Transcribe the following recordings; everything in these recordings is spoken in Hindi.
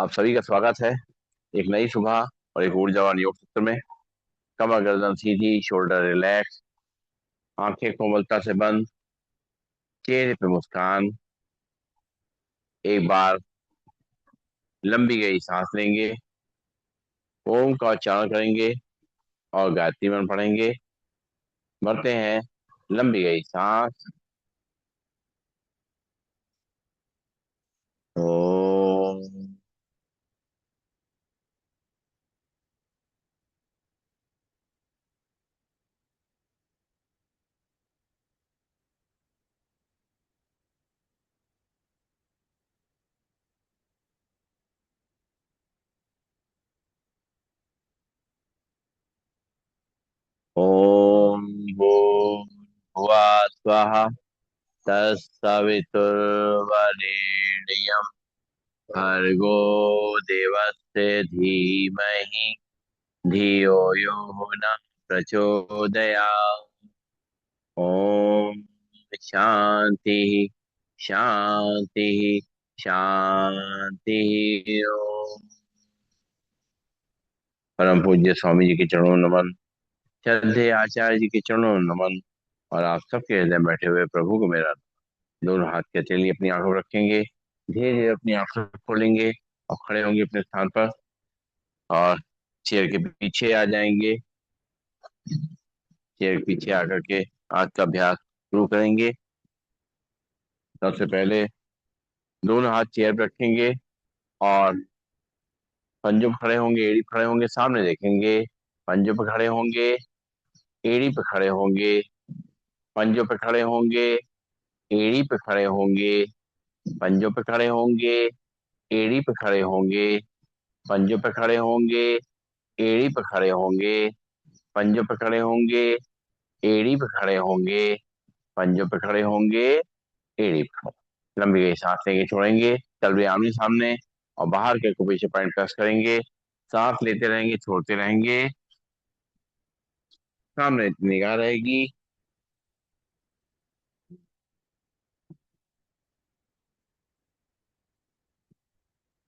आप सभी का स्वागत है एक नई सुबह और एक ऊर्जावान योग सत्र में। कमर गर्दन सीधी, शोल्डर रिलैक्स, आंखें कोमलता से बंद, चेहरे पे मुस्कान। एक बार लंबी गई सांस लेंगे, ओम का उच्चारण करेंगे और गायत्री मंत्र पढ़ेंगे। भरते हैं लंबी गई सांस। ओम। ओम भूर्भुवः स्वः तत्सवितुर्वरेण्यं भर्गो देवस्य धीमहि धियो यो न प्रचोदयात्। ओम शांति शांति शांति। ओम। परम पूज्य स्वामी जी के चरणों में नमन, श्रद्धेय आचार्य जी के चरणों में नमन, और आप सबके हृदय में बैठे हुए प्रभु को मेरा। दोनों हाथ के हथेली अपनी आंखों पर रखेंगे, धीरे धीरे अपनी आंखें खोलेंगे और खड़े होंगे अपने स्थान पर, और चेयर के पीछे आ जाएंगे। चेयर के पीछे आकर के आज का अभ्यास शुरू करेंगे। सबसे पहले दोनों हाथ चेयर पर रखेंगे और पंजों पे खड़े होंगे, एड़ी पे खड़े होंगे, सामने देखेंगे। पंजों पे खड़े होंगे, एड़ी पे खड़े होंगे, पंजों पे खड़े होंगे, एड़ी पे खड़े होंगे, पंजों पे खड़े होंगे, एड़ी पे खड़े होंगे, पंजों पे खड़े होंगे, एड़ी पे खड़े होंगे, पंजों पे खड़े होंगे, एड़ी पे खड़े होंगे, पंजों पे खड़े होंगे, एड़ी पे। लंबी गई सांस लेंगे, छोड़ेंगे, तलवे आमने सामने, और बाहर के को पीछे पॉइंट प्रेस करेंगे। सांस लेते रहेंगे, छोड़ते रहेंगे, सामने निगाह रहेगी।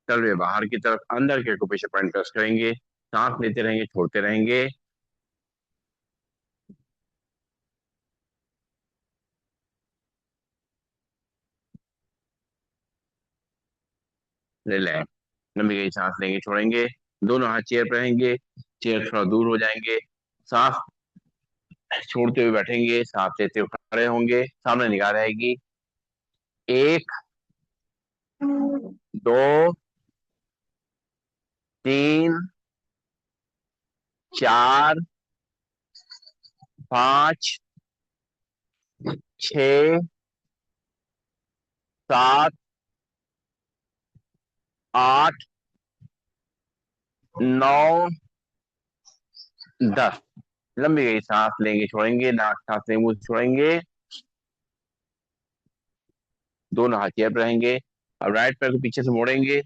तलवे बाहर की तरफ, अंदर के को पीछे पॉइंट प्रेस करेंगे। सांस लेते रहेंगे, छोड़ते रहेंगे। रिलैक्स। लंबी गई सांस लेंगे, छोड़ेंगे, दोनों हाथ चेयर पर रहेंगे, चेयर थोड़ा दूर हो जाएंगे। सांस छोड़ते हुए बैठेंगे, सांस लेते हुए खड़े होंगे, सामने निगाह रहेगी। एक, दो, तीन, चार, पांच, छ, सात, आठ, नौ, 10। लंबी गई सांस लेंगे, छोड़ेंगे, नाक सांस लेंगे, मुंह से छोड़ेंगे। दोनों हाथ चेयर पर रहेंगे। अब राइट पैर को पीछे से मोड़ेंगे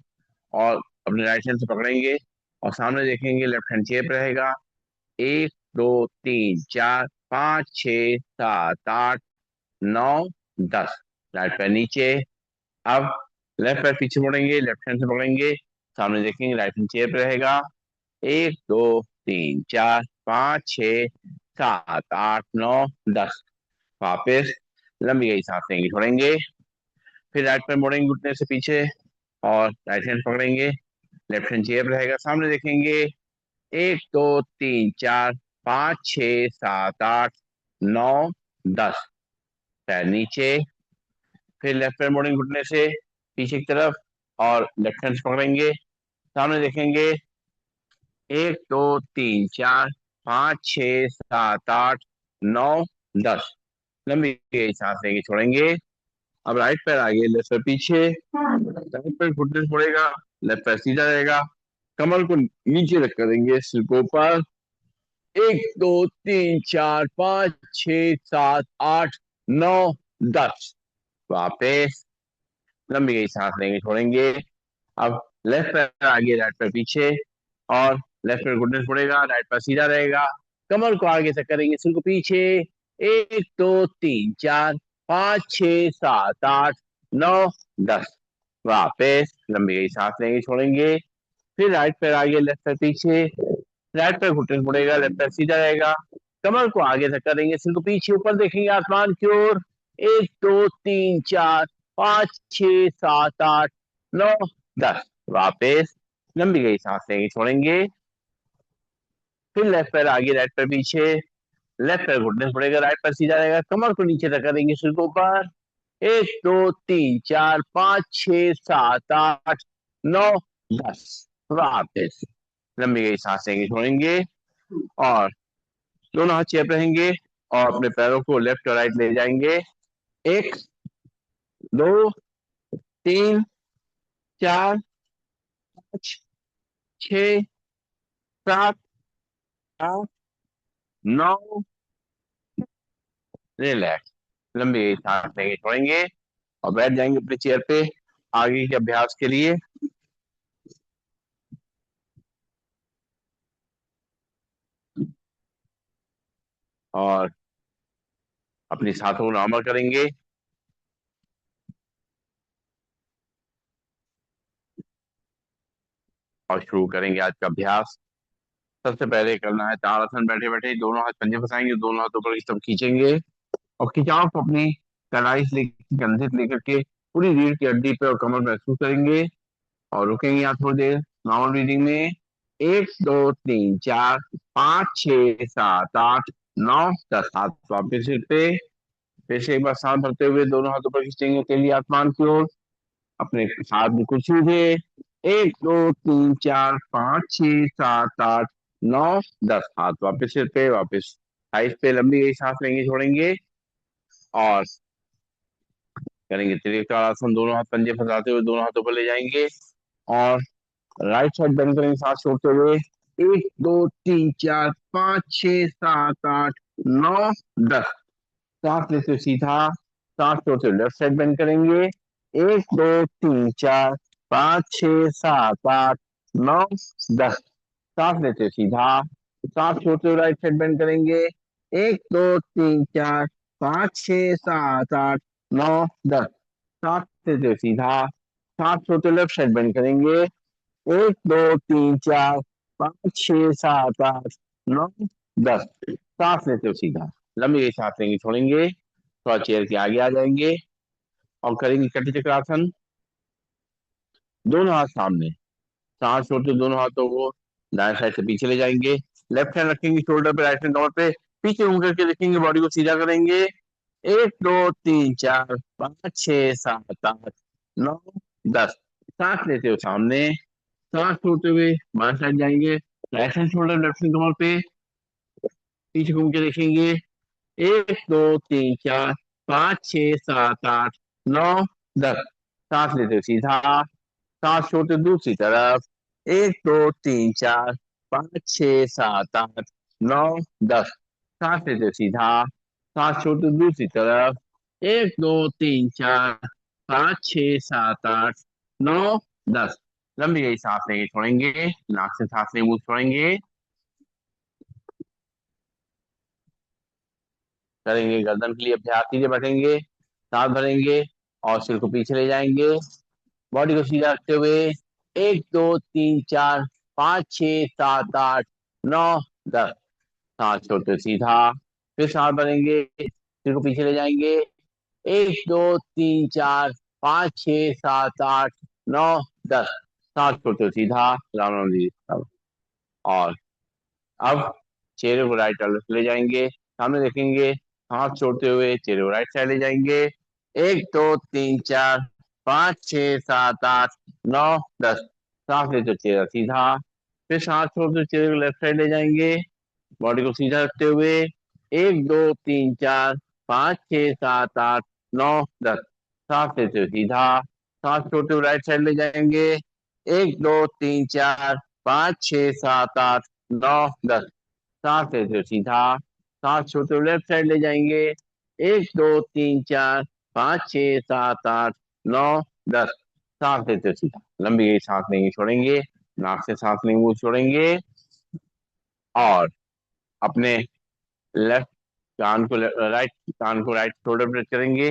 और अपने राइट हैंड से पकड़ेंगे और सामने देखेंगे, लेफ्ट हैंड चेयर पर रहेगा। एक, दो, तीन, चार, पाँच, छ, सात, आठ, नौ, 10। राइट पैर नीचे। अब लेफ्ट पैर पीछे मोड़ेंगे, लेफ्ट हैंड से पकड़ेंगे, सामने देखेंगे, राइट हैंड चेयर पे रहेगा। एक, दो, तीन, चार, पाँच, छ, सात, आठ, नौ, 10। वापिस लंबी गई सांस लेंगे, छोड़ेंगे, फिर राइट पैर मोड़ेंगे घुटने से पीछे और राइट हैंड पकड़ेंगे, लेफ्ट हैंड चेयर रहेगा, सामने देखेंगे। एक, दो, तीन, चार, पाँच, छ, सात, आठ, नौ, 10। पैर नीचे। फिर लेफ्ट पैर मोड़ेंगे घुटने से पीछे की तरफ और लेफ्ट हैंड से पकड़ेंगे, सामने देखेंगे। एक, दो, तीन, चार, पाँच, छ, सात, आठ, नौ, 10। लंबी गई सांस लेंगे, छोड़ेंगे। अब राइट पैर आगे, लेफ्ट पैर पीछे, राइट पैर घुटने से मुड़ेगा, लेफ्ट पैर सीधा रहेगा। कमर को नीचे रख करेंगे, सिर को ऊपर। एक, दो, तीन, चार, पाँच, छ, सात, आठ, नौ, 10। वापिस लंबी गई सांस लेंगे, छोड़ेंगे। अब लेफ्ट पैर आगे, राइट पैर पीछे, और लेफ्ट पैर घुटने से मुड़ेगा, राइट पैर सीधा रहेगा। कमर को आगे से करेंगे, सिर को पीछे। एक, दो, तीन, चार, पाँच, छ, सात, आठ, नौ, 10। वापस लंबी गई सांस लेंगे, छोड़ेंगे। फिर राइट पैर आगे, लेफ्ट पैर पीछे। राइट पैर घुटने से मुड़ेगा, लेफ्ट पैर सीधा रहेगा। कमर को आगे धक्का देंगे, सिर को पीछे, ऊपर देखेंगे आसमान की ओर। 1 2 3 4 5 6 7 8 9 10। वापस लंबी गई सांस लेंगे, छोड़ेंगे। फिर लेफ्ट पैर आगे, राइट पैर पीछे। लेफ्ट पैर घुटने से मुड़ेगा, राइट पैर सीधा रहेगा। कमर को नीचे धक्का देंगे, सिर को ऊपर। 1 2 3 4 5 6 7 8 9 10। वापस लंबी गई सांस लेंगे, छोड़ेंगे। और दोनों हाथ चेयर पे रहेंगे और अपने पैरों को लेफ्ट और राइट ले जाएंगे। 1 2 3 4 5 6 7 8 9। रिलैक्स लंबी गई सांस लेंगे, छोड़ेंगे और बैठ जाएंगे अपनी चेयर पे आगे के अभ्यास के लिए। और अपनी सांसों को नॉर्मल करेंगे। और शुरू करेंगे आज का अभ्यास। सबसे पहले करना है ताड़ासन। बैठे बैठे दोनों हाथ पंजे फंसाएंगे, दोनों हाथों पर सब खींचेंगे और खिंचाव को अपनी कलाई से कंधे से लेकर के पूरी रीढ़ की हड्डी पे और कमर महसूस करेंगे। और रुकेंगे यहाँ थोड़ी देर नॉर्मल ब्रीदिंग में। 1 2 3 4 5 6 7 8 9 10। हाथ वापिस सिर पे। फिर से एक बार सांस भरते हुए दोनों हाथों पर खींचेंगे तेली आसमान की ओर। अपने हाथ बिल्कुल सीधे। 1 2 3 4 5 6 7 8 9 10। हाथ वापिस सिर पे, वापिस थाइस पे लंबी गई सांस लेंगे, छोड़ेंगे। और करेंगे त्रिकोणासन। दोनों हाथ पंजे फंसाते हुए दोनों हाथों पर ले जाएंगे और राइट साइड बेंड करेंगे सांस छोड़ते हुए। 1 2 3 4 5 6 7 8 9 10। सांस लेते हुए सीधा, सांस छोड़ते हुए लेफ्ट साइड बेंड करेंगे। 1 2 3 4 5 6 7 8 9 10। सांस लेते हुए सीधा, सांस छोड़ते हुए राइट साइड बेंड करेंगे। 1 2 3 4 5 6 7 8 9 10। सांस लेते हुए सीधा, सांस छोड़ते हुए लेफ्ट साइड बेंड करेंगे। 1 2 3 4 5 6 7 8 9 10। सांस लेते हुए सीधा, लंबी गई सांस लेंगे, छोड़ेंगे। थोड़ा चेयर के आगे आ जाएंगे और करेंगे कटी चक्रासन। दोनों हाथ सामने, सांस छोड़ते दोनों हाथों को दाएं साइड से पीछे ले जाएंगे। लेफ्ट हैंड रखेंगे शोल्डर पे, राइट हैंड कमर पे। पीछे घूम करके देखेंगे, बॉडी को सीधा करेंगे। 1 2 3 4 5 6 7 8 9 10। सांस लेते हुए सामने, सांस छोड़ते हुए बाएं साइड जाएंगे। Right hand shoulder, left hand कमर पे। पीछे घूम के देखेंगे। 1 2 3 4 5 6 7 8 9 10। सांस लेते हुए सीधा, सांस छोड़ते दूसरी तरफ। 1 2 3 4 5 6 7 8 9 10। सांस लेते हुए सीधा, सांस छोड़ते दूसरी तरफ। 1 2 3 4 5 6 7 8 9 10। लंबी गई सांस लेंगे, छोड़ेंगे। नाक से सांस लेंगे, मुंह छोड़ेंगे। करेंगे गर्दन के लिए अभ्यास। सीधे बैठेंगे, सांस भरेंगे और सिर को पीछे ले जाएंगे। बॉडी को सीधा रखते हुए। 1 2 3 4 5 6 7 8 9 10। सांस छोड़ते सीधा, फिर सांस भरेंगे, सिर को पीछे ले जाएंगे। 1 2 3 4 5 6 7 8 9 10। सांस छोड़ते सीधा, राम राम जी। और अब चेहरे को राइट तरफ ले जाएंगे, सामने देखेंगे। हाथ छोड़ते हुए चेहरे को राइट साइड ले जाएंगे। 1 2 3 4 5 6 7 8 9 10। सांस लेते चेहरा सीधा, फिर सांस छोड़ते चेहरे को लेफ्ट साइड ले जाएंगे, बॉडी को सीधा रखते हुए। 1 2 3 4 5 6 7 8 9 10। सांस लेते हुए सीधा, सांस छोड़ते हुए राइट साइड ले जाएंगे। 1 2 3 4 5 6 7 8 9 10। सांस लेते हुए सीधा, सांस छोड़ते हुए लेफ्ट साइड ले जाएंगे। 1 2 3 4 5 6 7 8 9 10। सांस लेते हुए सीधा, लंबी गई सांस लेंगे, छोड़ेंगे। नाक से सांस लेंगे, मुंह छोड़ेंगे। और अपने लेफ्ट कान को राइट कान को राइट शोल्डर पे टच करेंगे।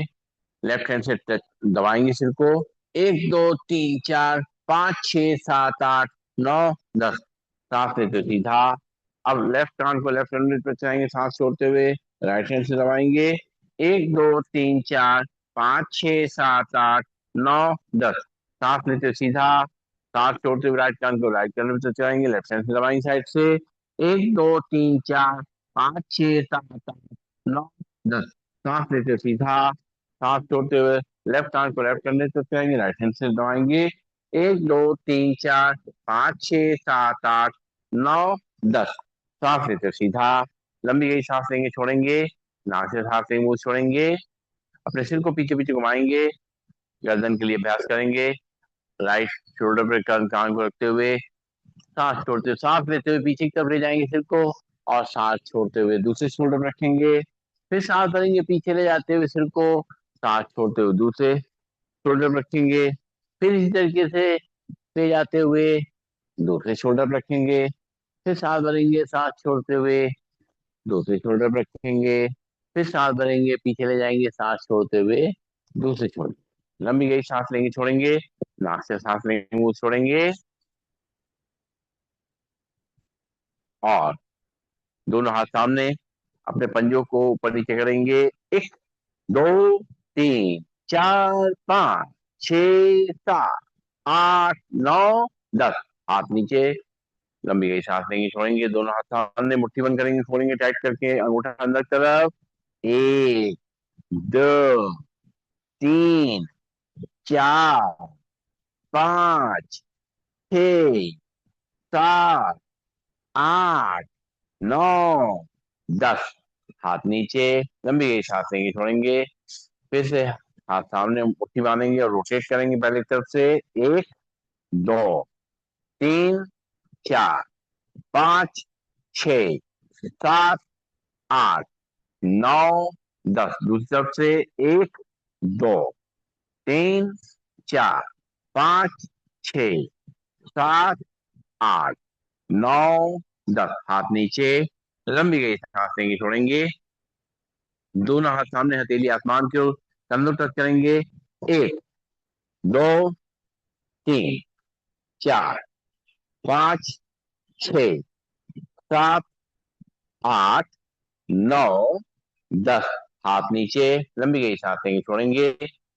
लेफ्ट हैंड से टच दबाएंगे सिर को। एक दो तीन चार पाँच छह सात आठ नौ दस। सांस लेते हुए सीधा। अब लेफ्ट हैंड को लेफ्ट हैंड पे चलाएंगे सांस छोड़ते हुए। राइट हैंड से दबाएंगे। एक दो तीन चार पाँच छह सात आठ नौ दस। सांस लेते हुए सीधा। सांस छोड़ते हुए राइट हैंड को राइट हैंड पे चलाएंगे। लेफ्ट हैंड से दबाएंगे साइड से। एक दो तीन चार पाँच छह सात आठ नौ दस। सांस लेते हुए सीधा। सांस छोड़ते हुए लेफ्ट हैंड को लेफ्ट हैंड से चलाएंगे। राइट हैंड से दबाएंगे। एक दो तीन चार पाँच छह सात आठ नौ दस। सांस लेते हुए सीधा। लंबी गई सांस लेंगे छोड़ेंगे। नाक से सांस लेंगे मुंह छोड़ेंगे। अपने सिर को पीछे पीछे घुमाएंगे। गर्दन के लिए अभ्यास करेंगे। राइट शोल्डर पर कान को रखते हुए सांस छोड़ते हुए सांस लेते हुए पीछे की तरफ ले जाएंगे सिर को। और सांस छोड़ते हुए दूसरे शोल्डर पर रखेंगे। फिर सांस भरेंगे पीछे ले जाते हुए सिर को। सांस छोड़ते हुए दूसरे शोल्डर पर रखेंगे। फिर इसी तरीके से ले जाते हुए दूसरे शोल्डर पर रखेंगे। फिर सांस भरेंगे सांस छोड़ते हुए दूसरे शोल्डर पर रखेंगे। फिर सांस भरेंगे पीछे ले जाएंगे सांस छोड़ते हुए दूसरे शोल्डर। लंबी गई सांस लेंगे छोड़ेंगे। नाक से सांस लेंगे मुंह छोड़ेंगे। और दोनों हाथ सामने अपने पंजों को ऊपर नीचे करेंगे। एक दो तीन चार पाँच छह सात आठ नौ दस। हाथ नीचे। लंबी गई सांस लेंगे छोड़ेंगे। दोनों हाथ सामने मुट्ठी बंद करेंगे छोड़ेंगे टाइट करके अंगूठा अंदर की तरफ। एक दो तीन चार पाँच छ सात आठ नौ दस। हाथ नीचे। लंबी गई सांस लेंगे छोड़ेंगे। फिर से हाथ सामने मुट्ठी बांधेंगे और रोटेट करेंगे पहले की तरफ से। एक दो तीन चार पाँच छ सात आठ नौ दस। दूसरी तरफ से। एक दो तीन चार पाँच छ सात आठ नौ दस। हाथ नीचे। लंबी गई सांस लेंगे छोड़ेंगे। दोनों हाथ सामने हथेली आसमान की ओर कंधों टच करेंगे। एक दो तीन चार पाँच छ सात आठ नौ दस। हाथ नीचे। लंबी गई सांस लेंगे छोड़ेंगे।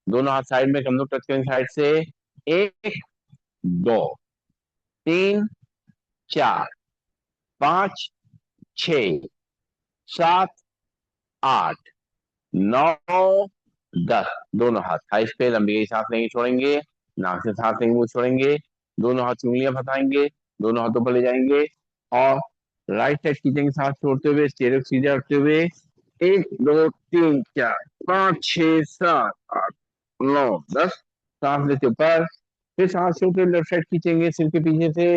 दोनों हाथ साइड में कंधों टच करेंगे साइड से। एक दो तीन चार पाँच छ सात आठ नौ दस। दोनों हाथ थाइस पे। लंबी गई सांस लेंगे छोड़ेंगे। नाक से सांस लेंगे मुंह छोड़ेंगे। दोनों हाथ उंगलियां फंसाएंगे। दोनों हाथों पर ले जाएंगे। और राइट साइड खींचेंगे सांस छोड़ते हुए स्टेरियो सीधे रखते हुए। एक दो तीन चार पाँच छह सात आठ नौ दस। सांस लेते ऊपर। फिर सांस छोड़ते हुए लेफ्ट साइड खींचेंगे सिर के पीछे से।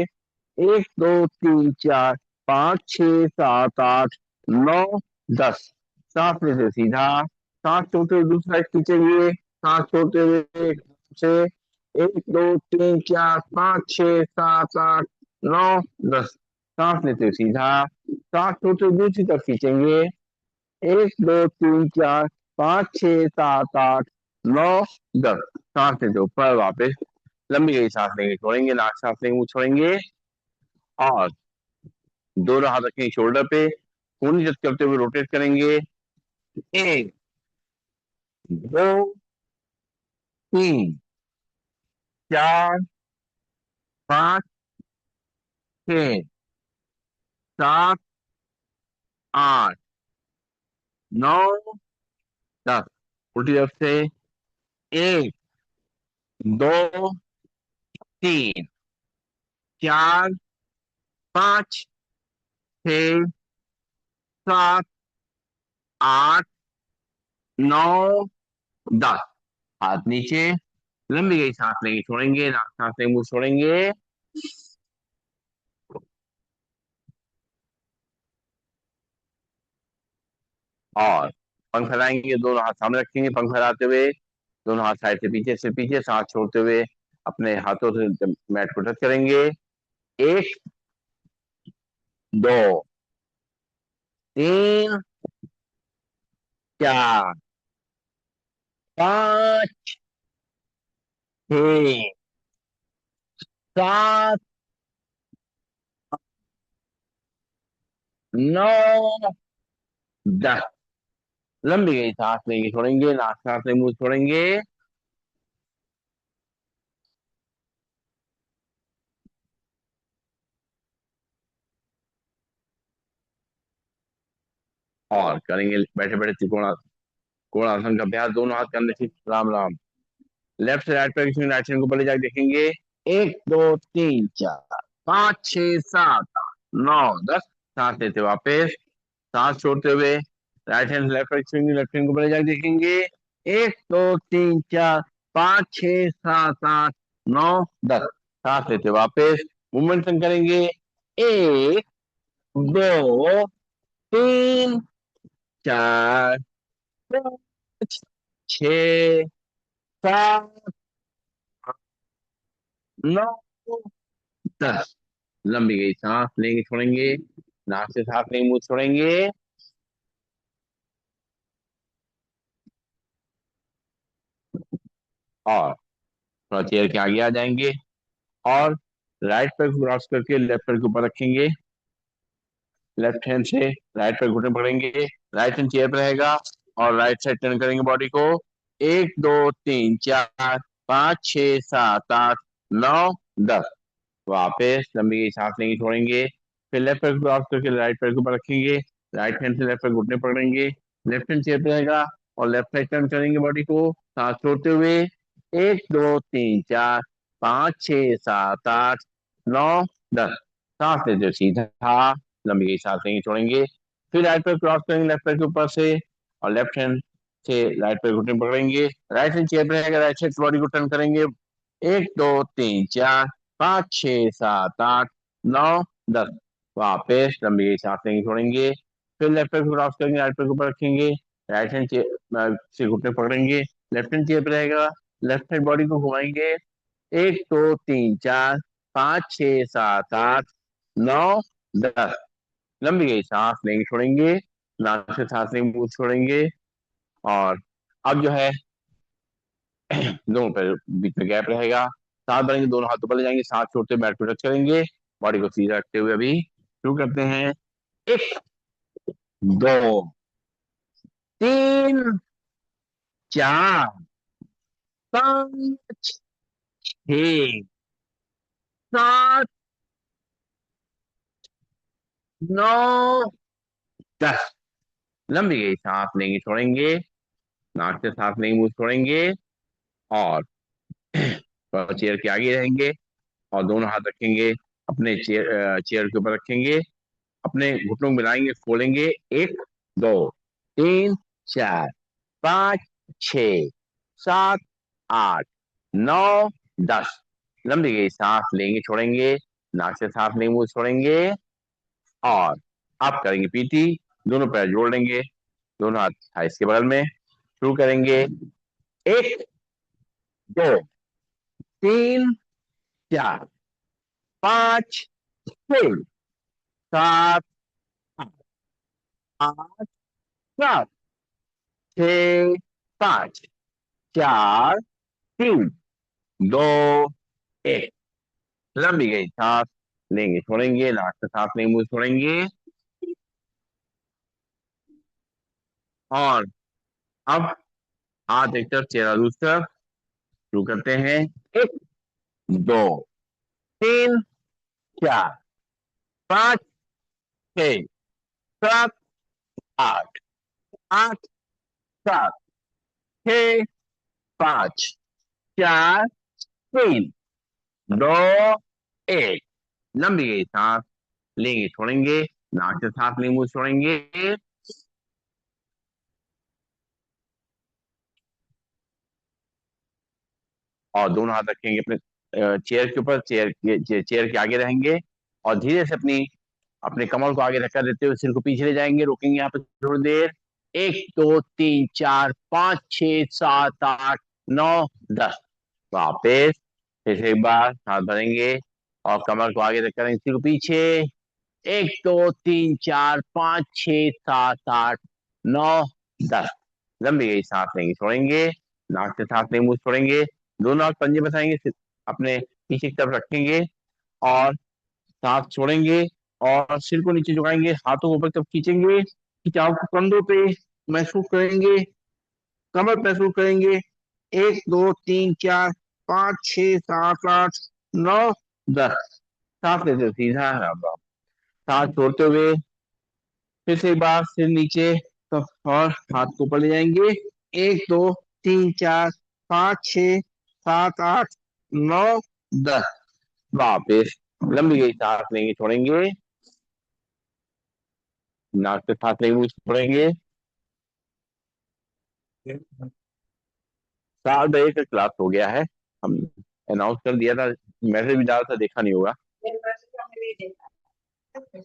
एक दो तीन चार पाँच छह सात आठ नौ दस। सांस लेते सीधा। सांस छोड़ते हुए दूसरी साइड खींचेंगे। सांस छोड़ते हुए से। एक दो तीन चार पाँच छह सात आठ नौ दस। सांस लेते हुए सीधा। सांस छोड़ते हुए दूसरी तरफ खींचेंगे। एक दो तीन चार पाँच छह सात आठ नौ दस। सांस लेते ऊपर वापस। लंबी गई सांस लेंगे छोड़ेंगे। नाक सांस लेंगे मुंह छोड़ेंगे। और दोनों हाथ रखेंगे शोल्डर पे। खून जस्ट करते हुए रोटेट करेंगे। एक दो तीन चार पाँच छह सात आठ नौ दस। उल्टी तरफ से। एक दो तीन चार पाँच छह सात आठ नौ दस। हाथ नीचे। लंबी गई सांस लेंगे छोड़ेंगे। नाक सांस लेंगे मुंह छोड़ेंगे। और पंख फैलाएंगे। दोनों हाथ सामने रखेंगे पंख फैलाते हुए। दोनों हाथ साइड से पीछे सांस छोड़ते हुए अपने हाथों से मैट को टच करेंगे। एक दो तीन चार पाँच 6 7 9 10। लंबी गई सांस लेंगे छोड़ेंगे, नाक से सांस लेंगे मुंह से छोड़ेंगे। और करेंगे बैठे बैठे त्रिकोणासन। कोणासन का अभ्यास, दोनों हाथ कंधे से राम राम। लेफ्ट से राइट पैर की राइट हैंड को पहले जाके देखेंगे। 1 2 3 4 5 6 7 8 9 10। सांस लेते वापस, सांस छोड़ते हुए राइट हैंड लेफ्ट पैर की लेफ्ट हैंड को पहले जाके देखेंगे। 1 2 3 4 5 6 7 8 9 10। सांस लेते वापस, मूवमेंट करेंगे। 1 2 3 4 5 6 7 8 9 10। लंबी गई सांस लेंगे छोड़ेंगे, नाक से सांस लेंगे मुंह से छोड़ेंगे। और थोड़ा चेयर के आगे आ जाएंगे और राइट पैर को क्रॉस करके लेफ्ट पैर के ऊपर रखेंगे। लेफ्ट हैंड से राइट पैर घुटने पकड़ेंगे, राइट हैंड चेयर पे रहेगा और राइट साइड टर्न करेंगे बॉडी को। 1 2 3 4 5 6 7 8 9 10। वापस लंबी सांस लेंगे छोड़ेंगे, फिर लेफ्ट पैर को क्रॉस करके राइट पैर के ऊपर रखेंगे। राइट हैंड से लेफ्ट पैर घुटने पकड़ेंगे, लेफ्ट हैंड चेयर पे रहेगा और लेफ्ट साइड टर्न करेंगे बॉडी को सांस छोड़ते हुए। 1 2 3 4 5 6 7 8 9 10। सांस लेते हुए सीधा लंबी गई सांस लेंगे छोड़ेंगे, फिर राइट पैर क्रॉस करेंगे लेफ्ट पैर के ऊपर से और लेफ्ट हैंड से राइट पैर घुटने पकड़ेंगे। राइट हैंड चेयर पे रहेगा, राइट साइड बॉडी को टर्न करेंगे। 1 2 3 4 5 6 7 8 9 10। वापस लंबी गई सांस लेंगे छोड़ेंगे, फिर लेफ्ट पैर को क्रॉस करेंगे, राइट पैर के ऊपर रखेंगे। राइट हैंड से घुटने पकड़ेंगे, लेफ्ट हैंड चेयर पे रहेगा, लेफ्ट साइड बॉडी को घुमाएंगे। 1 2 3 4 5 6 7 8 9 10। लंबी गई सांस लेंगे छोड़ेंगे, नाक से सांस लेंगे मुंह से छोड़ेंगे। और अब जो है दोनों पैर बीच में गैप रहेगा, सांस भरेंगे, दोनों हाथों पर ले जाएंगे, सांस छोड़ते बैक को टच करेंगे, बॉडी को सीधा रखते हुए अभी शुरू करते हैं। 1 2 3 4 5 6 7 8 9 10। लंबी गई सांस लेंगे छोड़ेंगे, नाक से सांस लेंगे मुंह से छोड़ेंगे। और चेयर के आगे रहेंगे और दोनों हाथ रखेंगे अपने चेयर के ऊपर रखेंगे, अपने घुटनों को मिलाएंगे, खोलेंगे। 1 2 3 4 5 6 7 8 9 10। लंबी गई सांस लेंगे छोड़ेंगे, नाक से सांस लेंगे मुंह से छोड़ेंगे। और आप करेंगे पीटी, दोनों पैर जोड़ लेंगे, दोनों हाथ थाइस के बगल में, शुरू करेंगे। 1 2 3 4 5 6 7 8 9 10। लंबी गई सांस लेंगे छोड़ेंगे, नाक से सांस लेंगे मुंह से छोड़ेंगे। और अब हाथ एक तरफ चेहरा दूसरी तरफ, शुरू करते हैं। 1 2 3 4 5 6 7 8 9 10। लंबी गई सांस लेंगे छोड़ेंगे, नाक से सांस लेंगे मुंह से छोड़ेंगे। और दोनों हाथ रखेंगे अपने चेयर के ऊपर, चेयर के आगे रहेंगे और धीरे से अपने कमर को आगे धक्का देते हुए सिर को पीछे ले जाएंगे, रोकेंगे यहाँ पे थोड़ी देर। 1 2 3 4 5 6 7 8 9 10। वापस फिर से एक बार हाथ भरेंगे और कमर को आगे धक्का देंगे, सिर को पीछे। 1 2 3 4 5 6 7 8 9 10। लंबी गई सांस लेंगे छोड़ेंगे, नाक से सांस लेंगे मुंह से छोड़ेंगे। दोनों हाथ पंजे बसाएंगे, अपने पीछे की तरफ रखेंगे और सांस छोड़ेंगे और सिर को नीचे झुकाएंगे, हाथों को ऊपर की तरफ खींचेंगे, खिंचाव को कंधों पे महसूस करेंगे, कमर महसूस करेंगे। 1 2 3 4 5 6 7 8 9 10। सांस लेते हुए सीधा है, सांस छोड़ते हुए फिर से एक बार सिर नीचे, तो और हाथ को ऊपर ले जाएंगे। 1 2 3 4 5 6 7 8 9 10। वापिस लंबी गई सांस लेंगे, छोड़ेंगे, नाक से सांस लेंगे, मुंह से छोड़ेंगे। 7 बजे का क्लास हो गया है, हम अनाउंस कर दिया था, मैसेज भी डाला था, देखा नहीं होगा।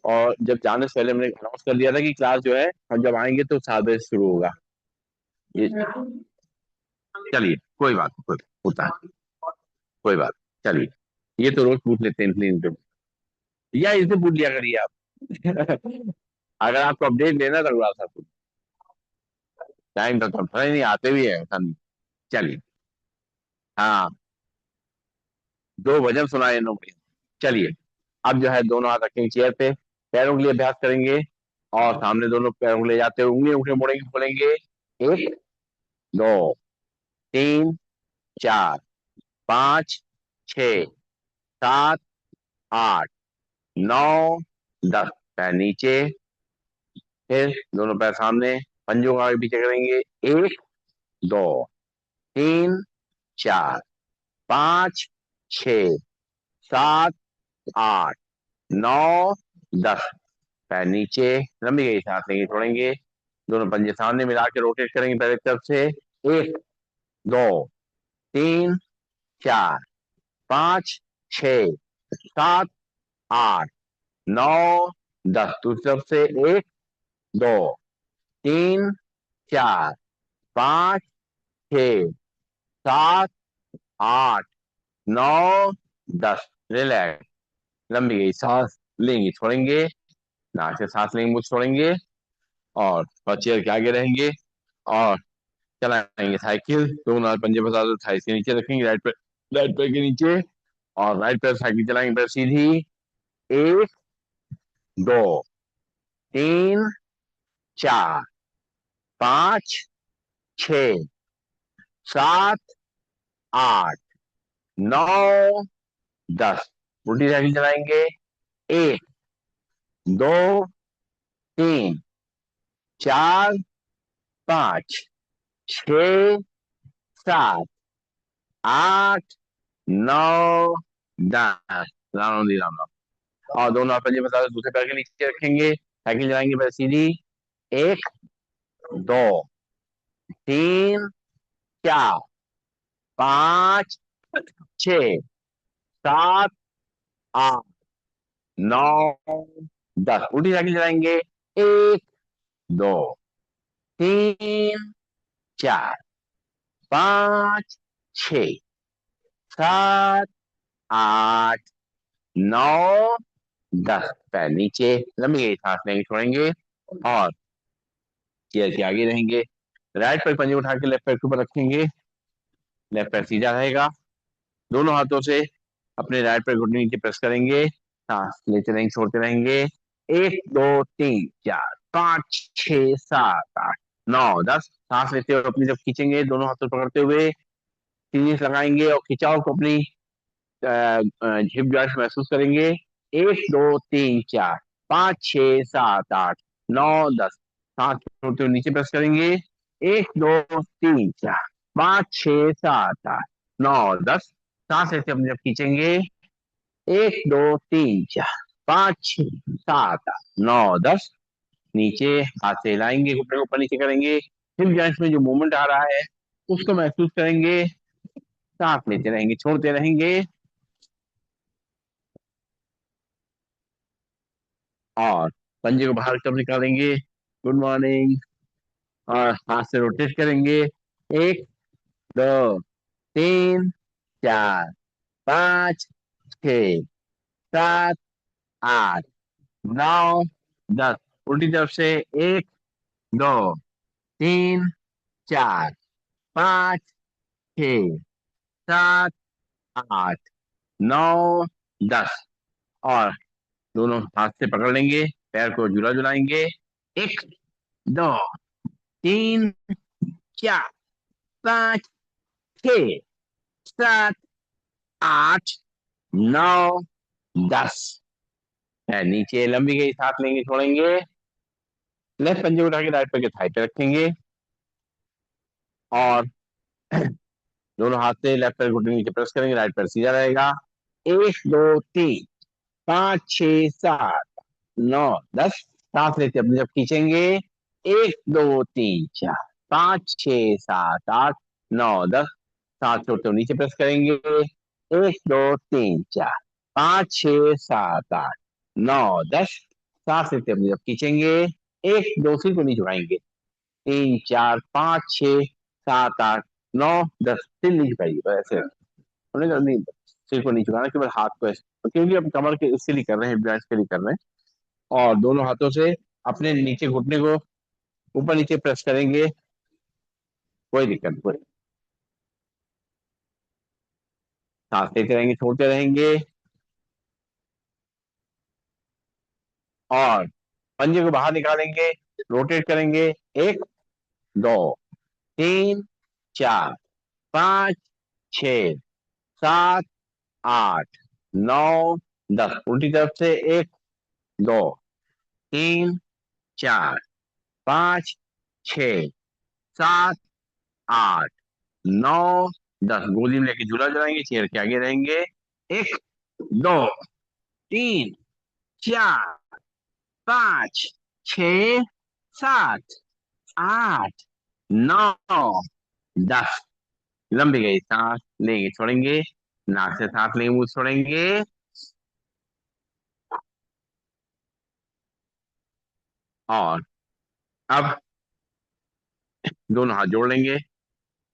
और जब जाने से पहले हमने अनाउंस कर दिया था कि क्लास जो है हम जब आएंगे तो 7 बजे शुरू होगा। ये चलिए, कोई बात नहीं, कोई होता है, कोई बात नहीं। चलिए, ये तो रोज पूछ लेते हैं इनसे, या इनसे पूछ लिया करिए आप। अगर आपको अपडेट लेना तो अगला सा पूछ, टाइम तो पता ही नहीं, आते भी है ऐसा नहीं। चलिए, हाँ, 2 भजन सुनाए इन लोगों ने। चलिए, अब जो है दोनों हाथ रखेंगे चेयर पे, पैरों के लिए अभ्यास करेंगे और सामने दोनों पैरों को ले जाते हुए उंगली उंगली मोड़ेंगे, बोलेंगे 1 2 3 4 5 6 7 8 9 10। पैर नीचे, फिर दोनों पैर सामने, पंजों को आगे पीछे करेंगे। 1 2 3 4 5 6 7 8 9 10। पैर नीचे, लंबी गई सांस लेंगे, छोड़ेंगे, दोनों पंजे सामने मिला के रोटेट करेंगे पैर की तरफ से। 1 2 3 4 5 6 7 8 9 10। दूसरी तरफ से 1 2 3 4 5 6 7 8 9 10। रिलैक्स, लंबी गई सांस लेंगे, छोड़ेंगे, नाक से सांस लेंगे, मुंह से छोड़ेंगे और चेयर के आगे रहेंगे और चलाएंगे साइकिल। दोनों हाथ पंजे फंसा दो, थाई के नीचे रखेंगे, राइट पैर के नीचे और राइट पैर साइकिल चलाएंगे, पैर सीधी। 1 2 3 4 5 6 7 8 9 10। उल्टी साइकिल चलाएंगे। 1 2 3 4 5 6 7 8 9 10। राम दी राम राम। और दोनों हाथ पंजे फंसा दो, दूसरे पैर के नीचे रखेंगे, साइकिल चलाएंगे पैर सीधी। 1 2 3 4 5 6 7 8 9 10। उल्टी साइकिल चलाएंगे। 1 2 3 4 5 6 7 8 9 10। पैर नीचे, लंबी सांस लेंगे, छोड़ेंगे और चेयर के आगे रहेंगे। राइट पैर पंजे उठा के लेफ्ट पैर के ऊपर रखेंगे, लेफ्ट पैर सीधा रहेगा। दोनों हाथों से अपने राइट पैर घुटने नीचे प्रेस करेंगे, सांस लेते रहेंगे, छोड़ते रहेंगे। 1 2 3 4 5 6 7 8 9 10। सांस लेते हुए अपनी जब खींचेंगे, दोनों हाथों पकड़ते हुए सीरीज लगाएंगे और खिंचाव को अपनी हिप जॉइंट महसूस करेंगे। 1 2 3 4 5 6 7 8 9 10। सांस छोड़ते हुए नीचे प्रेस करेंगे। 1 2 3 4 5 6 7 8 9 10। सांस लेते अपने जब खींचेंगे। 1 2 3 4 5 6 7 8 9 10। नीचे हाथ से हिलाएंगे, घुटने को ऊपर नीचे करेंगे, हिप जॉइंट्स में जो मूवमेंट आ रहा है उसको महसूस करेंगे। सांस लेते रहेंगे, छोड़ते रहेंगे और पंजे को बाहर की तरफ निकालेंगे। Good morning. और हाथ से रोटेट करेंगे। 1 2 3 4 5 6 7 8 9 10। उल्टी तरफ से। 1 2 3 4 5 6 सात, आठ, नौ, 10। और दोनों हाथ से पकड़ लेंगे, पैर को झूला झुलाएंगे। एक, दो, तीन, चार, पाँच, छ, सात, आठ, नौ, 10। पैर नीचे, लंबी गई, सांस लेंगे, छोड़ेंगे। लेफ्ट पंजे को उठा के राइट पैर के थाई पे रखेंगे और दोनों हाथ से लेफ्ट पैर घुटने नीचे प्रेस करेंगे, राइट पैर सीधा रहेगा। एक, दो, तीन, पाँच, छह, सात, नौ, 10। सांस लेते अपने जब खींचेंगे। एक, दो, तीन, चार, पाँच, छह, सात, आठ, नौ, 10। सांस छोड़ते हुए नीचे प्रेस करेंगे। एक, दो, तीन, चार, पाँच, छह, सात, आठ, नौ, 10। सांस लेते अपने जब खींचेंगे। एक, दो, सिर को नहीं झुकाएंगे। तीन, चार, पाँच, छह, सात, आठ, नौ, 10। सिर नहीं झुकाइए, बस ऐसे हमने कहा नहीं, सिर को नहीं झुकाना, केवल हाथ को ऐसे, क्योंकि हम कमर के इसके लिए कर रहे हैं, ब्रेस्ट के लिए कर रहे हैं। और दोनों हाथों से अपने नीचे घुटने को ऊपर नीचे प्रेस करेंगे। कोई दिक्कत नहीं, कोई। सांस लेते रहेंगे, छोड़ते रहेंगे। और पंजे को बाहर निकालेंगे, रोटेट करेंगे। एक, दो, तीन, चार, पाँच, छ, सात, आठ, नौ, 10। उल्टी तरफ से। एक, दो, तीन, चार, पाँच, छ, सात, आठ, नौ, 10। गोली में लेके झूला चलाएंगे, चेयर के आगे रहेंगे। एक, दो, तीन, चार, पाँच, छ, सात, आठ, नौ, 10। लंबी गई, सांस लेंगे, छोड़ेंगे। नाक से सांस लेंगे, मुंह छोड़ेंगे। और अब दोनों हाथ जोड़ लेंगे,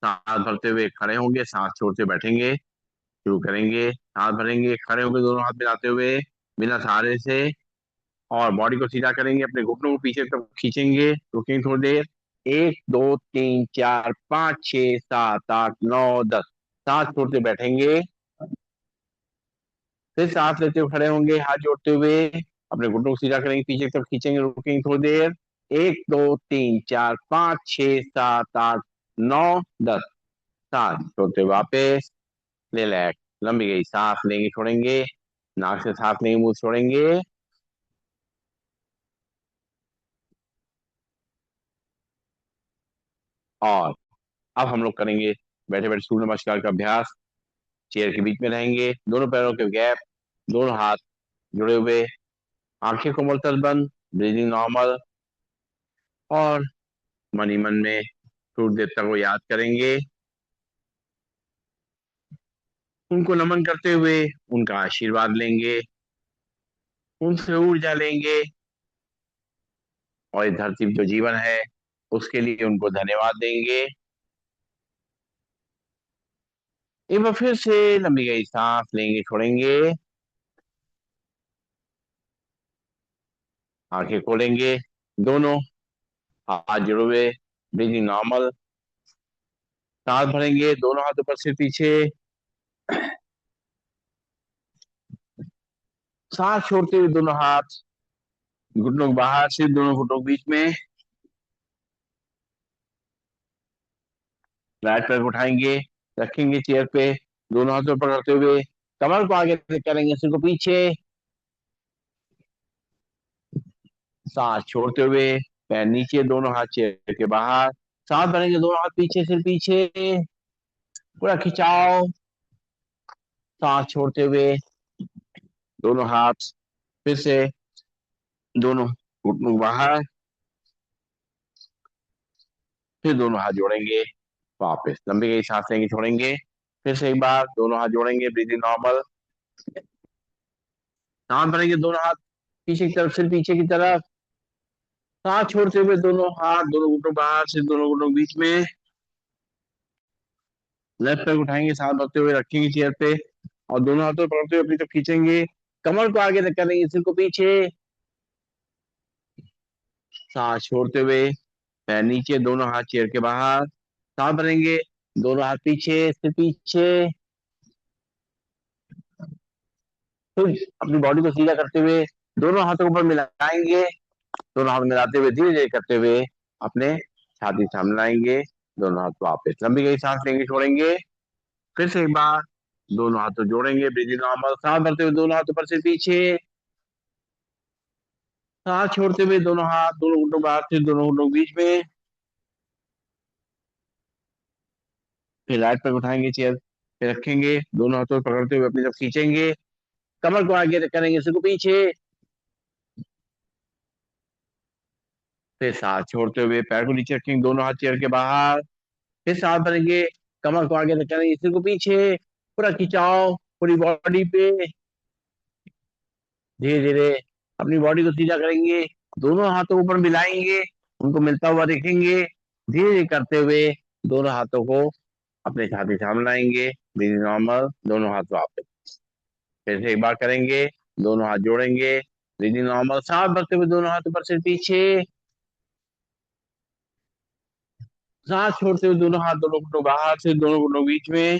सांस भरते हुए खड़े होंगे, सांस छोड़ते बैठेंगे। शुरू करेंगे, सांस भरेंगे, खड़े होंगे, दोनों हाथ मिलाते हुए बिना सहारे से। और बॉडी को सीधा करेंगे, अपने घुटनों को पीछे तक खींचेंगे, रुकेंगे थोड़ी देर। एक, दो, तीन, चार, पाँच, छह, सात, आठ, नौ, 10। सांस छोड़ते बैठेंगे। फिर सांस लेते हुए खड़े होंगे, हाथ जोड़ते हुए अपने घुटनों को सीधा करेंगे, पीछे की तरफ खींचेंगे, रुकेंगे थोड़ी देर। एक, दो, तीन, चार, पाँच, छह, सात, आठ, नौ, 10। सांस छोड़ते हुए वापस रिलैक्स। लंबी गई, सांस लेंगे, छोड़ेंगे। नाक से सांस लेंगे, मुंह छोड़ेंगे। और अब हम लोग करेंगे बैठे बैठे सूर्य नमस्कार का अभ्यास। चेयर के बीच में रहेंगे, दोनों पैरों के गैप, दोनों हाथ जुड़े हुए, आंखें को मुड़तल बंद, ब्रीदिंग नॉर्मल। और मन ही मन में सूर्य देवता को याद करेंगे, उनको नमन करते हुए उनका आशीर्वाद लेंगे, उनसे ऊर्जा लेंगे। और इस धरती में जो जीवन है उसके लिए उनको धन्यवाद देंगे। एक बार फिर से लंबी गई, सांस लेंगे, छोड़ेंगे। आंखें खोलेंगे, दोनों हाथ जुड़े हुए, ब्रीदिंग नॉर्मल। सांस भरेंगे, दोनों हाथ ऊपर से पीछे। सांस छोड़ते हुए दोनों हाथ घुटनों के बाहर, सिर दोनों घुटनों के बीच में। राइट पैर को उठाएंगे, रखेंगे चेयर पे, दोनों हाथों पकड़ते हुए कमर को आगे करेंगे, सिर को पीछे। सांस छोड़ते हुए पैर नीचे, दोनों हाथ चेयर के बाहर। सांस भरेंगे, दोनों हाथ पीछे, सिर पीछे, पूरा खिंचाव। सांस छोड़ते हुए दोनों हाथ फिर से दोनों घुटनों के बाहर। फिर दोनों हाथ जोड़ेंगे, वापस लंबी गई, सांस लेंगे, छोड़ेंगे। फिर से एक बार दोनों हाथ जोड़ेंगे, ब्रीदिंग नॉर्मल। सांस भरेंगे, दोनों हाथ पीछे की तरफ, सिर पीछे की तरफ। सांस छोड़ते हुए दोनों हाथ दोनों घुटनों बाहर, सिर दोनों घुटनों के बीच में। लेफ्ट पैर उठाएंगे, सांस भरते हुए रखेंगे चेयर पे और दोनों हाथों पकड़ते हुए अपनी तरफ खींचेंगे। कमर को आगे तक करेंगे, सिर को पीछे। सांस छोड़ते हुए पैर नीचे, दोनों हाथ चेयर के बाहर। सांस भरेंगे, दोनों हाथ पीछे, सिर पीछे। फिर अपनी बॉडी को सीधा करते हुए दोनों हाथों को ऊपर मिलाएंगे, दोनों हाथ मिलाते हुए धीरे धीरे करते हुए अपने छाती सामने लाएंगे, दोनों हाथ वापस लंबी गई सांस लेंगे, छोड़ेंगे। फिर से एक बार दोनों हाथों जोड़ेंगे, ब्रीदिंग नॉर्मल, सांस भरते हुए दोनों हाथों पर से पीछे, सांस छोड़ते हुए दोनों हाथ दोनों घुटनों बाहर से दोनों घुटनों के बीच में। फिर राइट पैर उठाएंगे, चेयर पे रखेंगे, दोनों हाथों को पकड़ते हुए अपनी तरफ खींचेंगे, कमर को आगे करेंगे, सिर को पीछे। फिर सांस छोड़ते हुए पैर को नीचे रखेंगे, दोनों हाथ चेयर के बाहर। फिर सांस भरेंगे, कमर को आगे करेंगे, सिर को पीछे, पूरा खिंचाव पूरी बॉडी पे। धीरे धीरे अपनी बॉडी को सीधा करेंगे, दोनों हाथों को ऊपर मिलाएंगे, उनको मिलता हुआ देखेंगे, धीरे धीरे करते हुए दोनों हाथों को अपने छाती सामने लाएंगे, ब्रीदिंग नॉर्मल, दोनों हाथ वापस। फिर से एक बार करेंगे, दोनों हाथ जोड़ेंगे, ब्रीदिंग नॉर्मल, सांस भरते हुए दोनों हाथ ऊपर से पीछे, सांस छोड़ते हुए दोनों हाथ दोनों घुटनों बाहर से दोनों घुटनों बीच में।